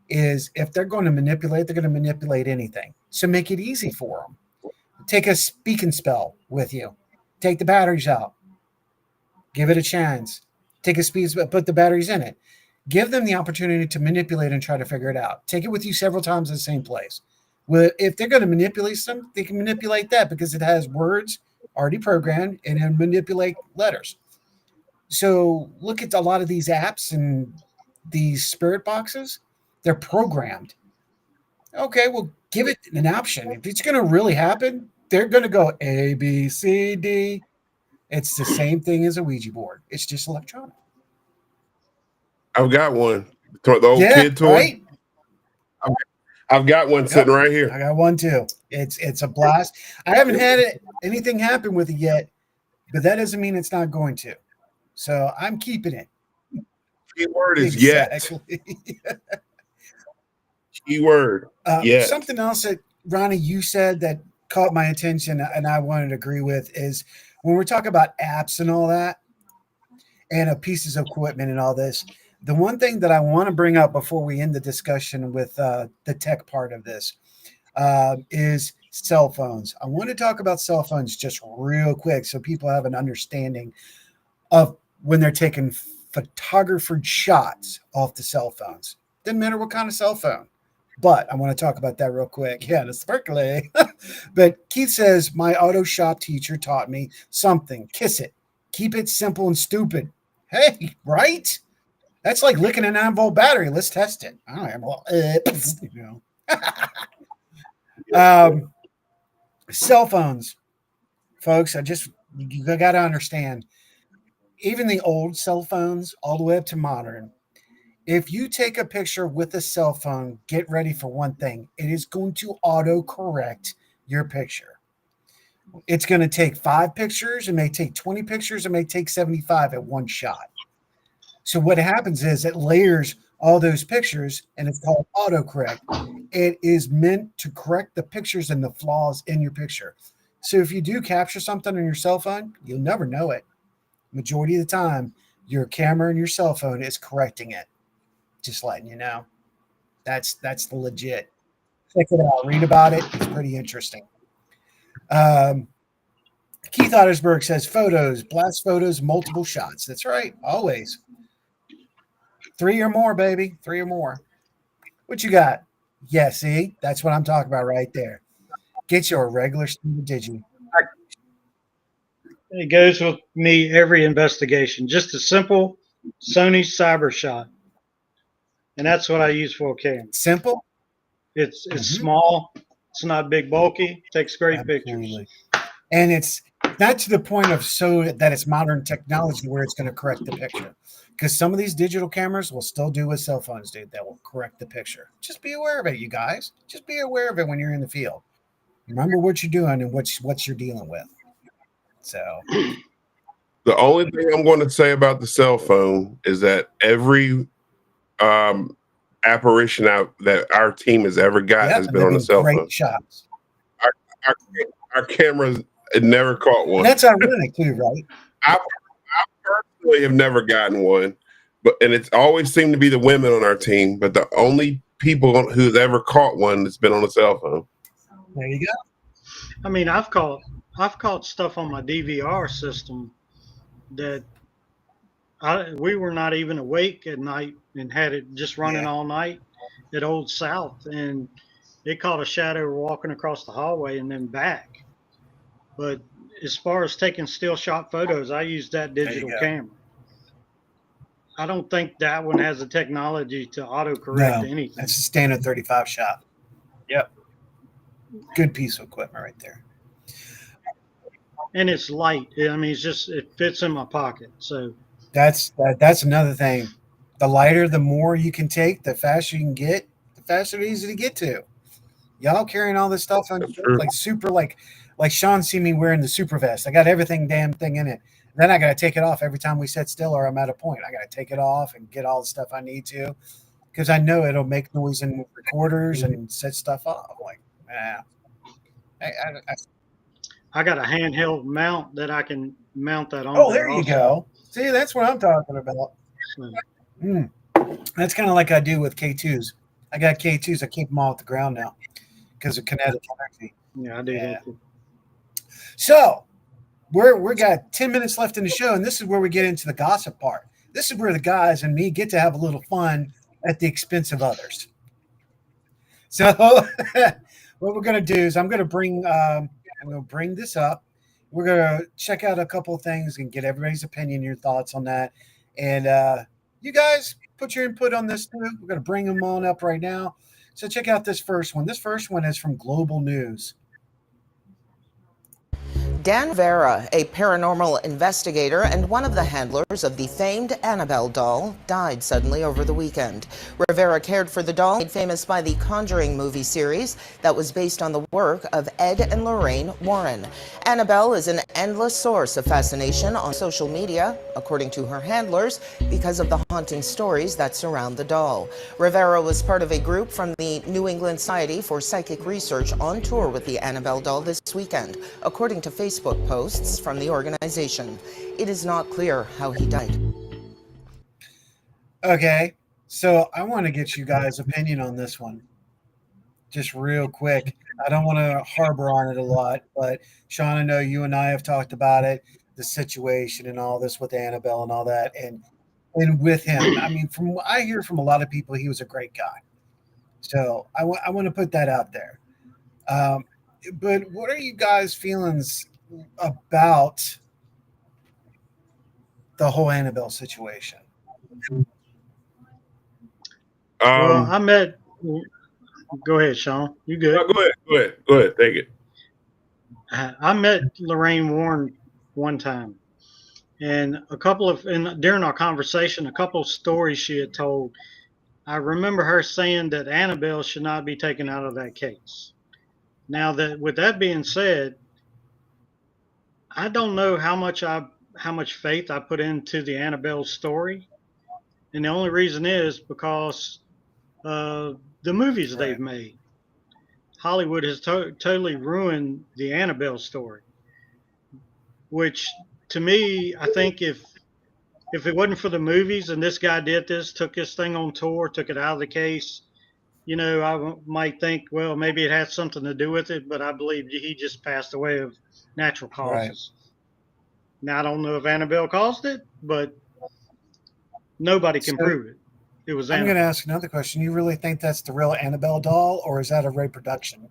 is if they're going to manipulate, they're going to manipulate anything. So make it easy for them. Take a speak and spell with you. Take the batteries out. Give it a chance. Take a speed spell, put the batteries in it. Give them the opportunity to manipulate and try to figure it out. Take it with you several times in the same place. Well, if they're going to manipulate something, they can manipulate that because it has words already programmed and then manipulate letters. So look at a lot of these apps and these spirit boxes. They're programmed. Okay, well, give it an option. If it's going to really happen, they're going to go A, B, C, D. It's the same thing as a Ouija board. It's just electronic. I've got one. The old Yeah, kid toy. right. I've got one sitting Yep, right I here. got one too. It's a blast. I haven't had anything happen with it yet, but that doesn't mean it's not going to. So I'm keeping it. Key word is yet. Exactly. Key word yet. Something else that Ronnie you said that caught my attention and I wanted to agree with is when we're talking about apps and all that and pieces of equipment and all this. The one thing that I want to bring up before we end the discussion with the tech part of this is cell phones. I want to talk about cell phones just real quick so people have an understanding of when they're taking photographer shots off the cell phones. Doesn't matter what kind of cell phone. But I want to talk about that real quick. Yeah, the sparkly. But Keith says, my auto shop teacher taught me something. Kiss it. Keep it simple and stupid. Hey, right? That's like licking a 9-volt battery. Let's test it. I don't know. You know. Cell phones, folks. You got to understand. Even the old cell phones, all the way up to modern. If you take a picture with a cell phone, get ready for one thing. It is going to auto correct your picture. It's going to take 5 pictures. It may take 20 pictures. It may take 75 at one shot. So what happens is it layers all those pictures and it's called autocorrect. It is meant to correct the pictures and the flaws in your picture. So if you do capture something on your cell phone, you'll never know it. Majority of the time, your camera and your cell phone is correcting it. Just letting you know. That's the legit. Check it out. Read about it. It's pretty interesting. Keith Ottersberg says photos, blast photos, multiple shots. That's right. Always. 3 or more, baby. 3 or more. What you got? Yeah, see? That's what I'm talking about right there. Get your regular standard digi. It goes with me every investigation. Just a simple Sony Cyber Shot, and that's what I use for a cam. Simple? It's small. It's not big, bulky. Takes great pictures. And it's Not to the point of so that it's modern technology where it's going to correct the picture. Because some of these digital cameras will still do what cell phones do. That will correct the picture. Just be aware of it, you guys. Just be aware of it when you're in the field. Remember what you're doing and what you're dealing with. So The only thing I'm going to say about the cell phone is that every apparition out that our team has ever got has and been they've on a been cell great phone. shots. Our, our cameras never caught one. And that's ironic too, right? I personally have never gotten one, and it's always seemed to be the women on our team. But the only people who's ever caught one that's been on a cell phone. There you go. I mean, I've caught stuff on my DVR system that we were not even awake at night and had it just running all night at Old South, and it caught a shadow walking across the hallway and then back. But as far as taking still shot photos, I use that digital camera. I don't think that one has the technology to autocorrect anything. That's a standard 35 shot. Yep. Good piece of equipment right there. And it's light. I mean, it fits in my pocket. So that's another thing. The lighter, the more you can take, the faster you can get, the faster it's easy to get to. Y'all carrying all this stuff on like super like Sean see me wearing the super vest. I got everything damn thing in it. Then I got to take it off every time we sit still or I'm at a point. I got to take it off and get all the stuff I need to because I know it'll make noise in recorders and set stuff off. Like, I got a handheld mount that I can mount that on. Oh, there you go. See, that's what I'm talking about. That's kind of like I do with K2s. I got K2s. I keep them all at the ground now because of kinetic energy. Yeah, I do that too. So we got 10 minutes left in the show, and this is where we get into the gossip part. This is where the guys and me get to have a little fun at the expense of others. So what we're going to do is I'm going to bring this up. We're going to check out a couple of things and get everybody's opinion, your thoughts on that. And you guys put your input on this too. We're going to bring them on up right now. So check out this first one. This first one is from Global News. Dan Rivera, a paranormal investigator and one of the handlers of the famed Annabelle doll, died suddenly over the weekend. Rivera cared for the doll, made famous by the Conjuring movie series that was based on the work of Ed and Lorraine Warren. Annabelle is an endless source of fascination on social media, according to her handlers, because of the haunting stories that surround the doll. Rivera was part of a group from the New England Society for Psychic Research on tour with the Annabelle doll this weekend, according to Facebook posts from the organization. It is not clear how he died. Okay, so I want to get you guys' opinion on this one. Just real quick. I don't want to harbor on it a lot, but Sean, I know you and I have talked about it, the situation and all this with Annabelle and all that. And with him, I mean, from what I hear from a lot of people, he was a great guy. So I want to put that out there. But what are you guys' feelings about the whole Annabelle situation? Well, I met. Go ahead, Sean. You good? No, go ahead. Take it. I met Lorraine Warren one time, and during our conversation, a couple of stories she had told. I remember her saying that Annabelle should not be taken out of that case. Now, with that being said, I don't know how much faith I put into the Annabelle story, and the only reason is because the movies they've made. Hollywood has totally ruined the Annabelle story, which to me, I think if it wasn't for the movies and this guy took this thing on tour, took it out of the case, I might think, well, maybe it had something to do with it, but I believe he just passed away of natural causes. Right. Now, I don't know if Annabelle caused it, but nobody can prove it. It was Annabelle. I'm going to ask another question. You really think that's the real Annabelle doll, or is that a reproduction?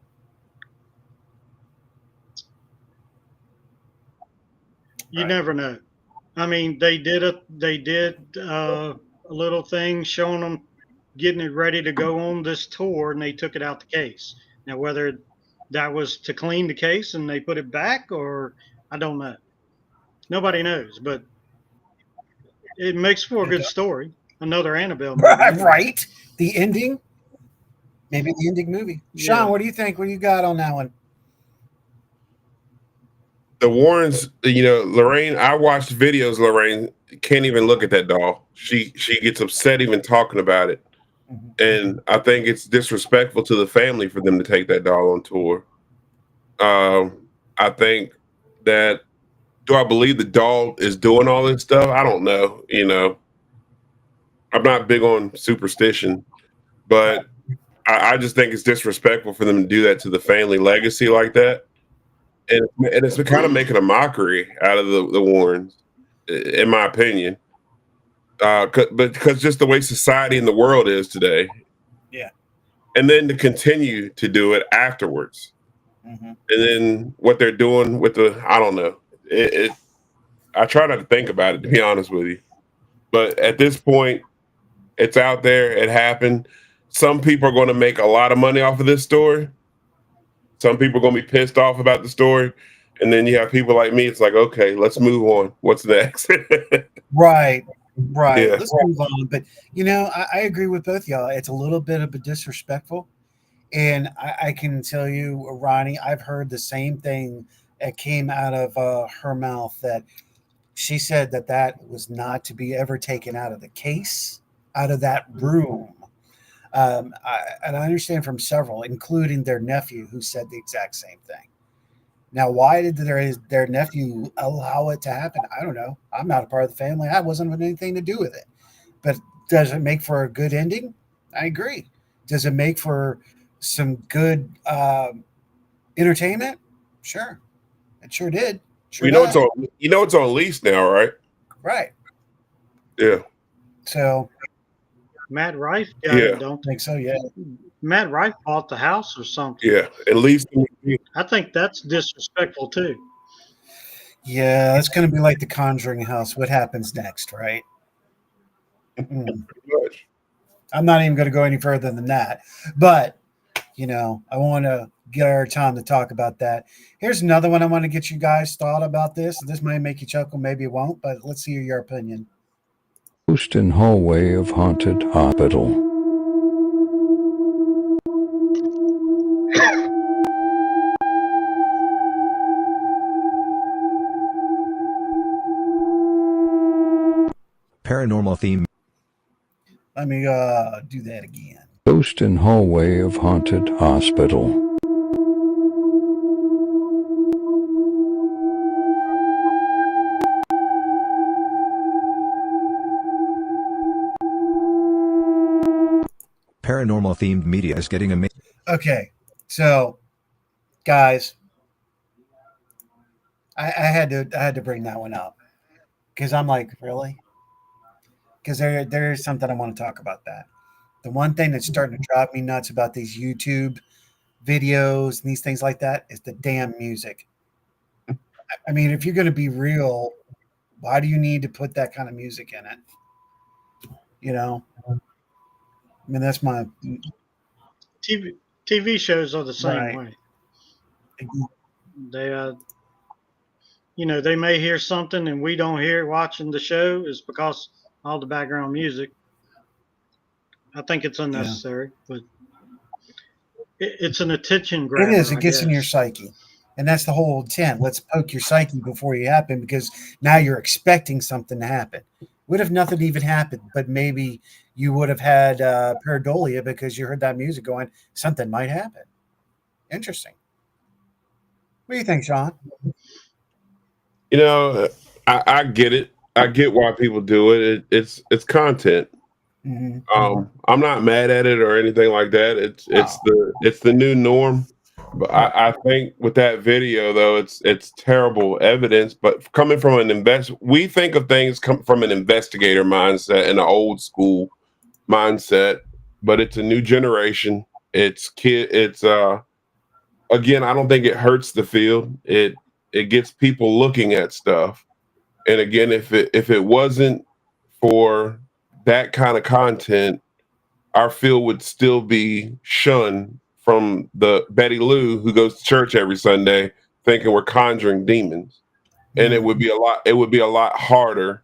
You never know. I mean, they did a little thing showing them getting it ready to go on this tour, and they took it out the case. Now, whether that was to clean the case and they put it back, or I don't know. Nobody knows, but it makes for a good story. Another Annabelle movie. anyway. Right? The ending? Maybe the ending movie. Sean, Yeah. what do you think? What do you got on that one? The Warrens, Lorraine. I watched videos. Lorraine can't even look at that doll. She gets upset even talking about it, Mhm. and I think it's disrespectful to the family for them to take that doll on tour. I think that do I believe the doll is doing all this stuff? I don't know. I'm not big on superstition, but I just think it's disrespectful for them to do that to the family legacy like that. And it's kind of making a mockery out of the Warrens, in my opinion. But because just the way society and the world is today, Yeah. and then to continue to do it afterwards, Mm-hmm. and then what they're doing with I don't know. I try not to think about it, to be honest with you. But at this point, it's out there. It happened. Some people are going to make a lot of money off of this story. Some people are going to be pissed off about the story. And then you have people like me. It's like, okay, let's move on. What's next? Right. Right. Yeah. Let's move on. But I agree with both y'all. It's a little bit of a disrespectful. And I can tell you, Ronnie, I've heard the same thing that came out of her mouth, that she said that was not to be ever taken out of the case, out of that room. And I understand from several, including their nephew, who said the exact same thing. Now, why did their nephew allow it to happen? I don't know. I'm not a part of the family. I wasn't with anything to do with it. But does it make for a good ending? I agree. Does it make for some good entertainment? Sure, it sure did. Sure does. It's on lease now, right? Right. Yeah. So Matt Rife got Yeah. it, don't I think so. Yeah. Matt Rife bought the house or something. Yeah. At least. I think that's disrespectful too. Yeah, that's going to be like the Conjuring house. What happens next, right? I'm not even going to go any further than that. But, I want to get our time to talk about that. Here's another one I want to get you guys thought about this. This might make you chuckle, maybe it won't, but let's hear your opinion. Ghost in hallway of haunted hospital. Paranormal theme. Let me do that again. Ghost in hallway of haunted hospital. Paranormal themed media is getting amazing. Okay, so guys, I had to bring that one up because I'm like, really? Because there's something I want to talk about that. The one thing that's starting to drive me nuts about these YouTube videos and these things like that is the damn music. I mean, if you're going to be real, why do you need to put that kind of music in it? I mean, that's my TV shows are the same Right. way. They they may hear something and we don't hear it watching the show is because all the background music. I think it's unnecessary, but it's an attention grabber. It is. It I gets in your guess. psyche. And that's the whole intent. Let's poke your psyche before you happen, because now you're expecting something to happen. What if nothing even happened, but maybe you would have had pareidolia because you heard that music going, something might happen. Interesting. What do you think, Sean? I get it. I get why people do it. It's content. Mhm. I'm not mad at it or anything like that. It's the new norm. But I think with that video though, it's terrible evidence. But coming from we think of things come from an investigator mindset and an old school mindset. But it's a new generation. It's again. I don't think it hurts the field. It gets people looking at stuff. And again, if it wasn't for that kind of content, our field would still be shunned from the Betty Lou who goes to church every Sunday thinking we're conjuring demons. and it would be a lot harder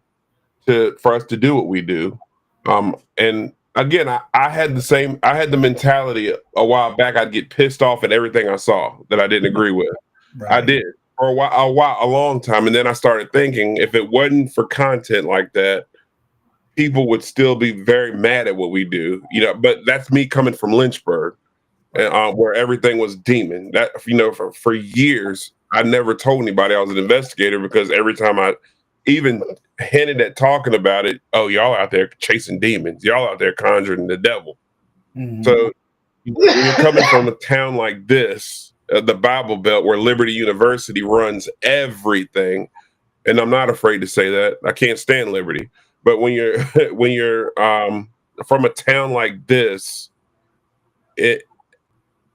for us to do what we do. And again, I had the mentality a while back. I'd get pissed off at everything I saw that I didn't agree with. I Right. did for a long time, and then I started thinking, if it wasn't for content like that, people would still be very mad at what we do. But that's me coming from Lynchburg, where everything was demon. That for years, I never told anybody I was an investigator, because every time I even hinted at talking about it, oh, y'all out there chasing demons, y'all out there conjuring the devil. Mhm. So when you're coming from a town like this, the Bible Belt, where Liberty University runs everything, and I'm not afraid to say that. I can't stand Liberty, but when you're from a town like this,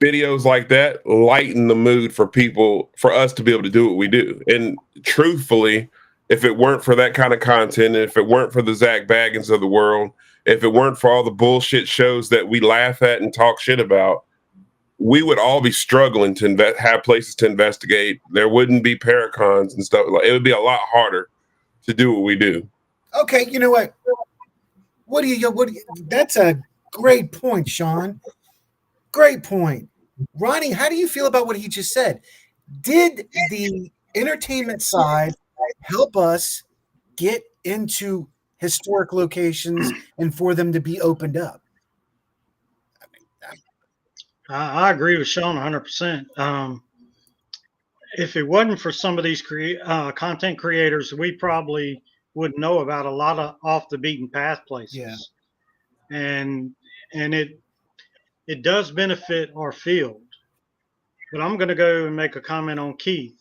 videos like that lighten the mood for people, for us to be able to do what we do. And truthfully, if it weren't for that kind of content, and if it weren't for the Zach Baggins of the world, if it weren't for all the bullshit shows that we laugh at and talk shit about, we would all be struggling to have places to investigate. There wouldn't be paracons and stuff. It would be a lot harder to do what we do. Okay, you know what? That's a great point, Sean. Great point. Ronnie, how do you feel about what he just said? Did the entertainment side help us get into historic locations and for them to be opened up? I agree with Sean 100%. If it wasn't for some of these content creators, we probably wouldn't know about a lot of off the beaten path places. Yeah. And it does benefit our field. But I'm going to go and make a comment on Keith.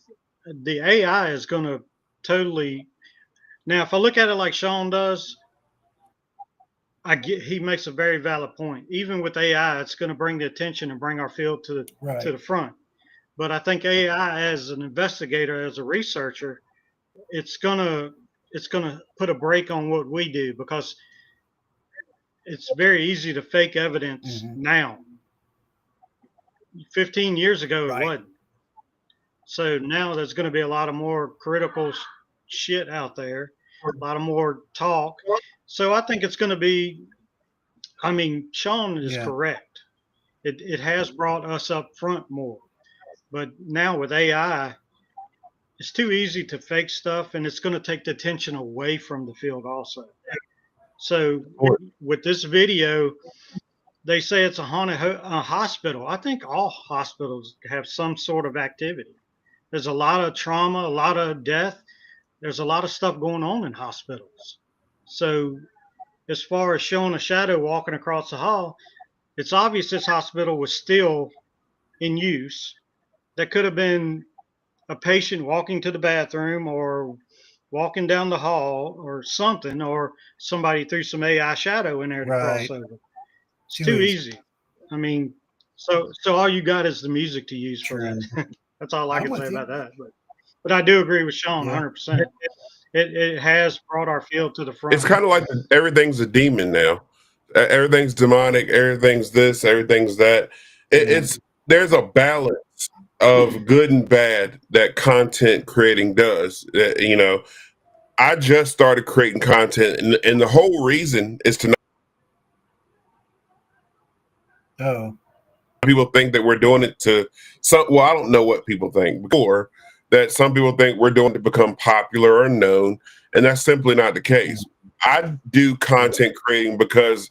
The AI is going to totally. Now, if I look at it like Sean does, he makes a very valid point. Even with AI, it's going to bring the attention and bring our field to the front. But I think AI, as an investigator, as a researcher, it's gonna put a brake on what we do, because it's very easy to fake evidence now. 15 years ago, it wasn't. So now there's going to be a lot of more critical shit out there, a lot of more talk. So I think it's going to be. I mean, Sean is correct. It has brought us up front more. But now with AI, it's too easy to fake stuff, and it's going to take the attention away from the field also. So with this video, they say it's a haunted hospital. I think all hospitals have some sort of activity. There's a lot of trauma, a lot of death. There's a lot of stuff going on in hospitals. So as far as showing a shadow walking across the hall, it's obvious this hospital was still in use. That could have been a patient walking to the bathroom or walking down the hall or something, or somebody threw some AI shadow in there to cross over. It's too easy. I mean, so all you got is the music to use for that. That's all I can say about that. But I do agree with Sean 100%. It has brought our field to the front. It's kind of like everything's a demon now. Everything's demonic. Everything's this. Everything's that. There's a balance of good and bad that content creating does. I just started creating content, and the whole reason is to. People think that we're doing it to well, I don't know what people think, before that some people think we're doing it to become popular or known, and that's simply not the case. I do content creating because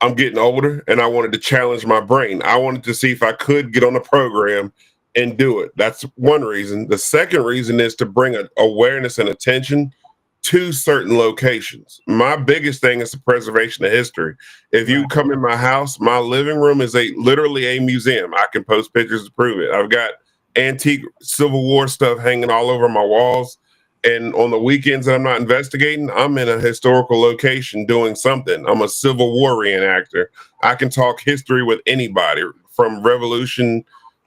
I'm getting older and I wanted to challenge my brain. I wanted to see if I could get on a program and do it. That's one reason. The second reason is to bring awareness and attention to certain locations. My biggest thing is the preservation of history. If you come in my house, my living room is literally a museum. I can post pictures to prove it. I've got antique Civil War stuff hanging all over my walls. And on the weekends that I'm not investigating, I'm in a historical location doing something. I'm a Civil War reenactor. I can talk history with anybody, from revolution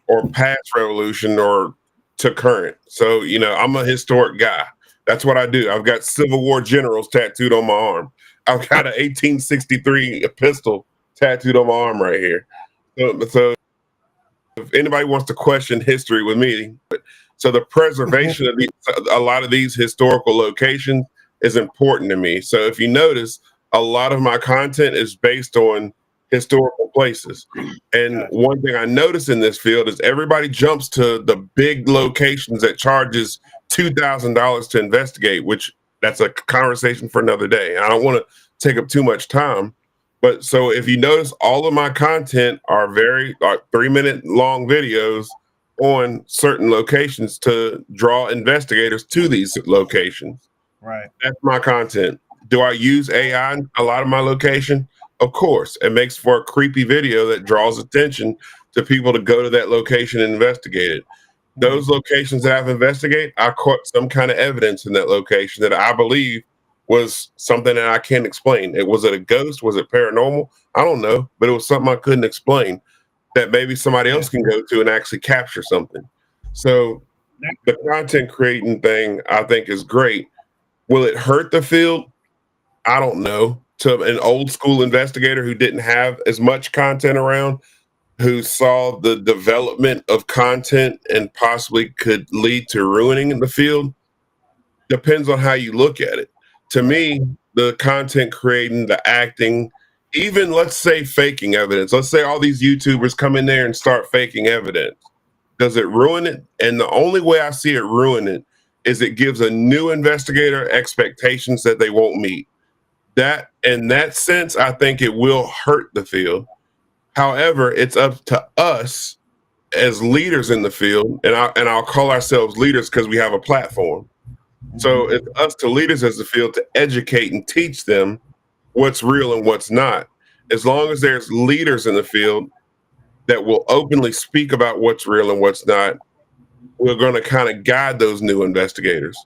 or past revolution or to current. So, I'm a historic guy. That's what I do. I've got Civil War generals tattooed on my arm. I've got an 1863 pistol tattooed on my arm right here. So if anybody wants to question history with me, so the preservation of a lot of these historical locations is important to me. So if you notice, a lot of my content is based on historical places. And one thing I notice in this field is everybody jumps to the big locations that charges $2,000 to investigate, which that's a conversation for another day. I don't want to take up too much time. But so if you notice, all of my content are very 3-minute long videos on certain locations to draw investigators to these locations. Right. That's my content. Do I use AI in a lot of my location? Of course. It makes for a creepy video that draws attention to people to go to that location and investigate it. Those locations that I've investigated, I caught some kind of evidence in that location that I believe was something that I can't explain. Was it a ghost? Was it paranormal? I don't know, but it was something I couldn't explain that maybe somebody else can go to and actually capture something. So the content creating thing I think is great. Will it hurt the field? I don't know. To an old school investigator who didn't have as much content around, who saw the development of content and possibly could lead to ruining in the field, depends on how you look at it. To me, the content creating, the acting, even let's say faking evidence. Let's say all these YouTubers come in there and start faking evidence. Does it ruin it? And the only way I see it ruin it is it gives a new investigator expectations that they won't meet. That, in that sense, I think it will hurt the field. However, it's up to us as leaders in the field, and I'll call ourselves leaders because we have a platform. So it's us to leaders as the field to educate and teach them what's real and what's not. As long as there's leaders in the field that will openly speak about what's real and what's not, we're going to kind of guide those new investigators.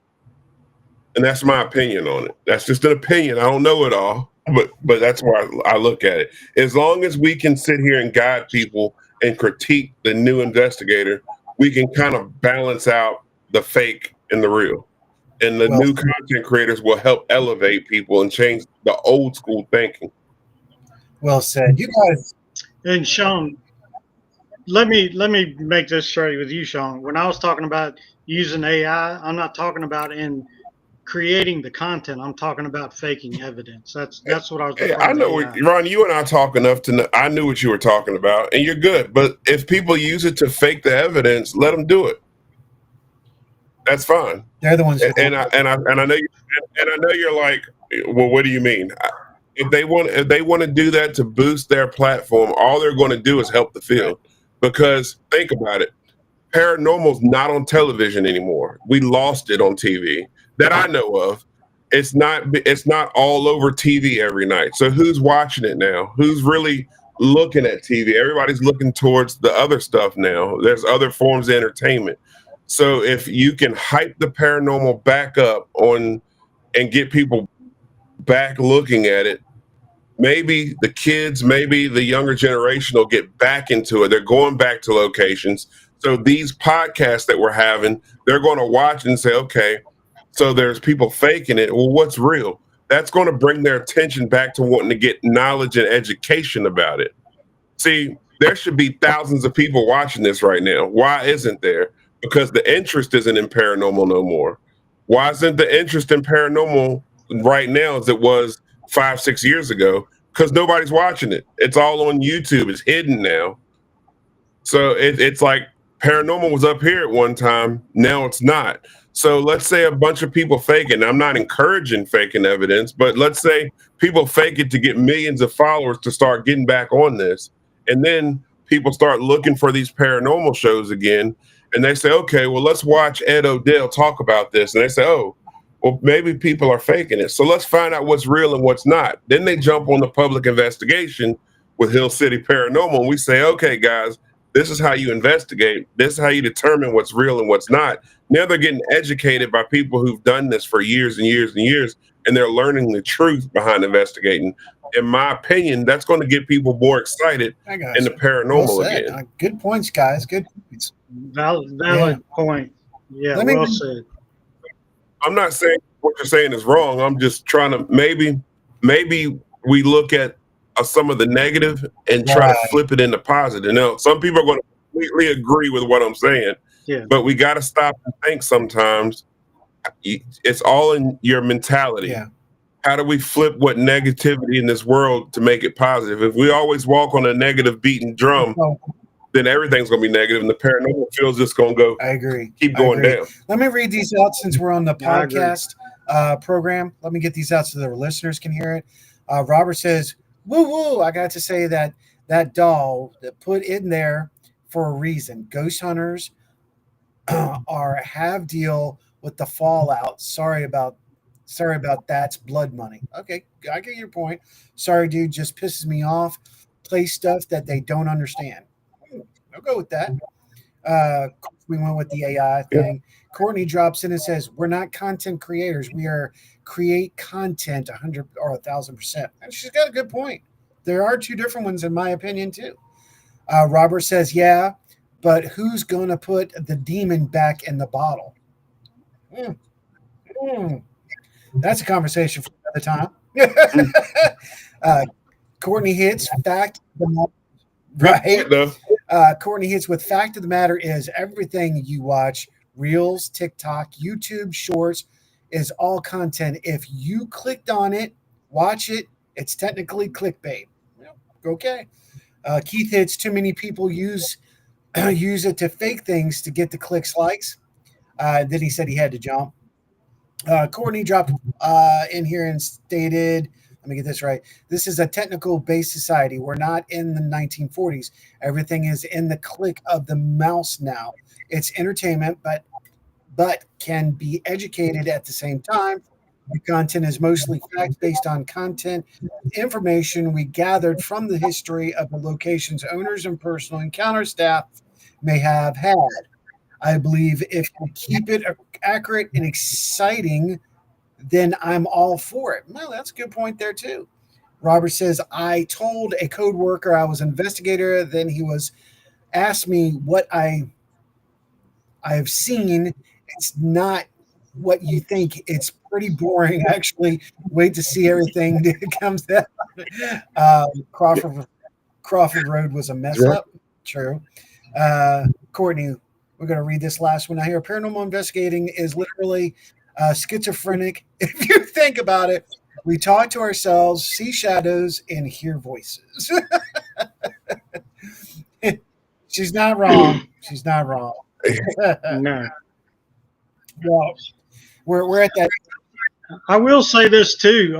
And that's my opinion on it. That's just an opinion. I don't know it all, but that's where I look at it. As long as we can sit here and guide people and critique the new investigator, we can kind of balance out the fake and the real. And the new content creators will help elevate people and change the old school thinking. Well said. You guys. And Sean, let me make this straight with you, Sean. When I was talking about using AI, I'm not talking about in creating the content. I'm talking about faking evidence. That's what I was. Hey, I know, Ron. You and I talk enough to know. I knew what you were talking about, and you're good. But if people use it to fake the evidence, let them do it. That's fine. They're the ones. And I know you're like, well, what do you mean? If they want to do that to boost their platform, all they're going to do is help the field. Because think about it, paranormal's not on television anymore. We lost it on TV that I know of. It's not all over TV every night. So who's watching it now? Who's really looking at TV? Everybody's looking towards the other stuff now. There's other forms of entertainment. So if you can hype the paranormal back up on and get people back looking at it, maybe the kids, maybe the younger generation will get back into it. They're going back to locations. So these podcasts that we're having, they're going to watch and say, okay, so there's people faking it. Well, what's real? That's going to bring their attention back to wanting to get knowledge and education about it. See, there should be thousands of people watching this right now. Why isn't there? Because the interest isn't in paranormal no more. Why isn't the interest in paranormal right now as it was 5-6 years ago? Because nobody's watching it. It's all on YouTube. It's hidden now. So it's like paranormal was up here at one time. Now it's not. So let's say a bunch of people fake it. I'm not encouraging faking evidence, but let's say people fake it to get millions of followers to start getting back on this. And then people start looking for these paranormal shows again. And they say, okay, well, let's watch Ed Odell talk about this. And they say, oh, well, maybe people are faking it. So let's find out what's real and what's not. Then they jump on the public investigation with Hill City Paranormal. And we say, okay, guys, this is how you investigate. This is how you determine what's real and what's not. Now they're getting educated by people who've done this for years and years and years, and they're learning the truth behind investigating. In my opinion, that's going to get people more excited in the paranormal again. Good points, guys. Good points. Valid point. Yeah, well said. I'm not saying what you're saying is wrong. I'm just trying to maybe we look at some of the negative and try to flip it into positive. Now, some people are going to completely agree with what I'm saying. Yeah. But we got to stop and think sometimes. It's all in your mentality. Yeah. How do we flip what negativity in this world to make it positive? If we always walk on a negative beating drum, then everything's going to be negative, and the paranormal field's just going to go. I agree. Keep going down. Let me read these out since we're on the I agree. podcast program. Let me get these out so the listeners can hear it. Robert says, "Woo woo! I got to say that doll that put in there for a reason. Ghost hunters have deal with the fallout. Sorry about that's blood money. Okay, I get your point. Sorry, dude, just pisses me off. Play stuff that they don't understand. I'll go with that. We went with the AI thing. Courtney drops in and says, "We're not content creators. We are create content 100 or 1,000%." And she's got a good point. There are two different ones, in my opinion, too. Robert says, "Yeah, but who's going to put the demon back in the bottle?" That's a conversation for another time. Courtney hits fact. Right. Courtney hits with fact of the matter is everything you watch, Reels, TikTok, YouTube Shorts, is all content. If you clicked on it, watch it, it's technically clickbait. Okay. Keith hits too many people use it to fake things to get the clicks, likes. Then he said he had to jump. Courtney dropped in here and stated, let me get this right. This is a technical based society. We're not in the 1940s. Everything is in the click of the mouse now. It's entertainment, but can be educated at the same time. The content is mostly fact based on content information we gathered from the history of the location's owners and personal encounter staff may have had. I believe if you keep it accurate and exciting, then I'm all for it. No, that's a good point there too. Robert says, I told a code worker I was an investigator. Then he was asked me what I have seen. It's not what you think. It's pretty boring. Actually, wait to see everything that comes down. Crawford Road was a mess up. True. Courtney, we're going to read this last one. I hear paranormal investigating is literally schizophrenic. If you think about it, we talk to ourselves, see shadows, and hear voices. She's not wrong. She's not wrong. No. Well, we're at that. I will say this too.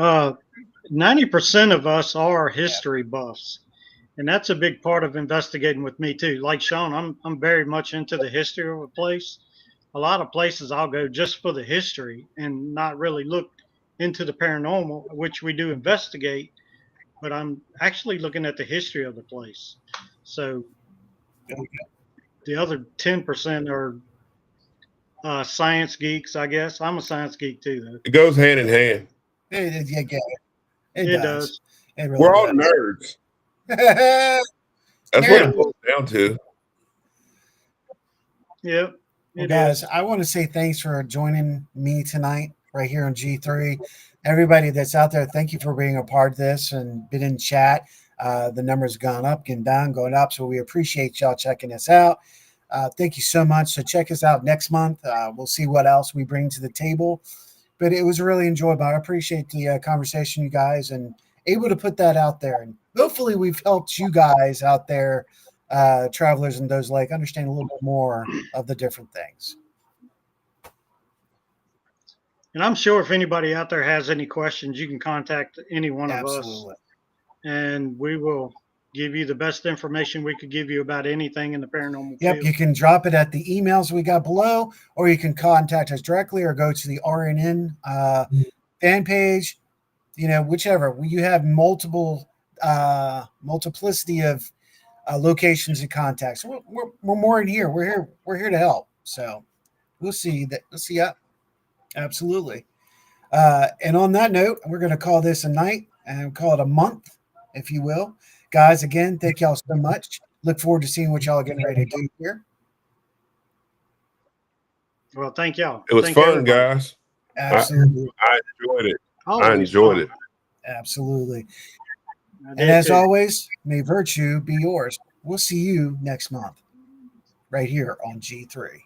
90% of us are history buffs. And that's a big part of investigating with me too. Like Sean, I'm very much into the history of a place. A lot of places I'll go just for the history and not really look into the paranormal, which we do investigate, but I'm actually looking at the history of the place. So the other 10% are science geeks, I guess. I'm a science geek too, though. It goes hand in hand. It does. It really We're all does. nerds. That's what it boils down to. Yep. Well, guys, I want to say thanks for joining me tonight right here on G3. Everybody that's out there, thank you for being a part of this and been in chat. The number's gone up, getting down, going up. So we appreciate y'all checking us out. Thank you so much. So check us out next month. We'll see what else we bring to the table. But it was really enjoyable. I appreciate the conversation, you guys, and able to put that out there. And hopefully we've helped you guys out there, travelers in those like understand a little bit more of the different things. And I'm sure if anybody out there has any questions, you can contact any one of us. And we will give you the best information we could give you about anything in the paranormal field. You can drop it at the emails we got below, or you can contact us directly or go to the RNN fan page. Whichever. You have multiplicity of locations and contacts. We're more in here. We're here to help. So we'll see that. We'll see ya. Absolutely. And on that note, we're going to call this a night and call it a month, if you will. Guys, again, thank y'all so much. Look forward to seeing what y'all are getting ready to do here. Well, thank y'all. It was fun, guys. Absolutely. I enjoyed it. I enjoyed it. Absolutely. And as always, may virtue be yours. We'll see you next month. right here on G3.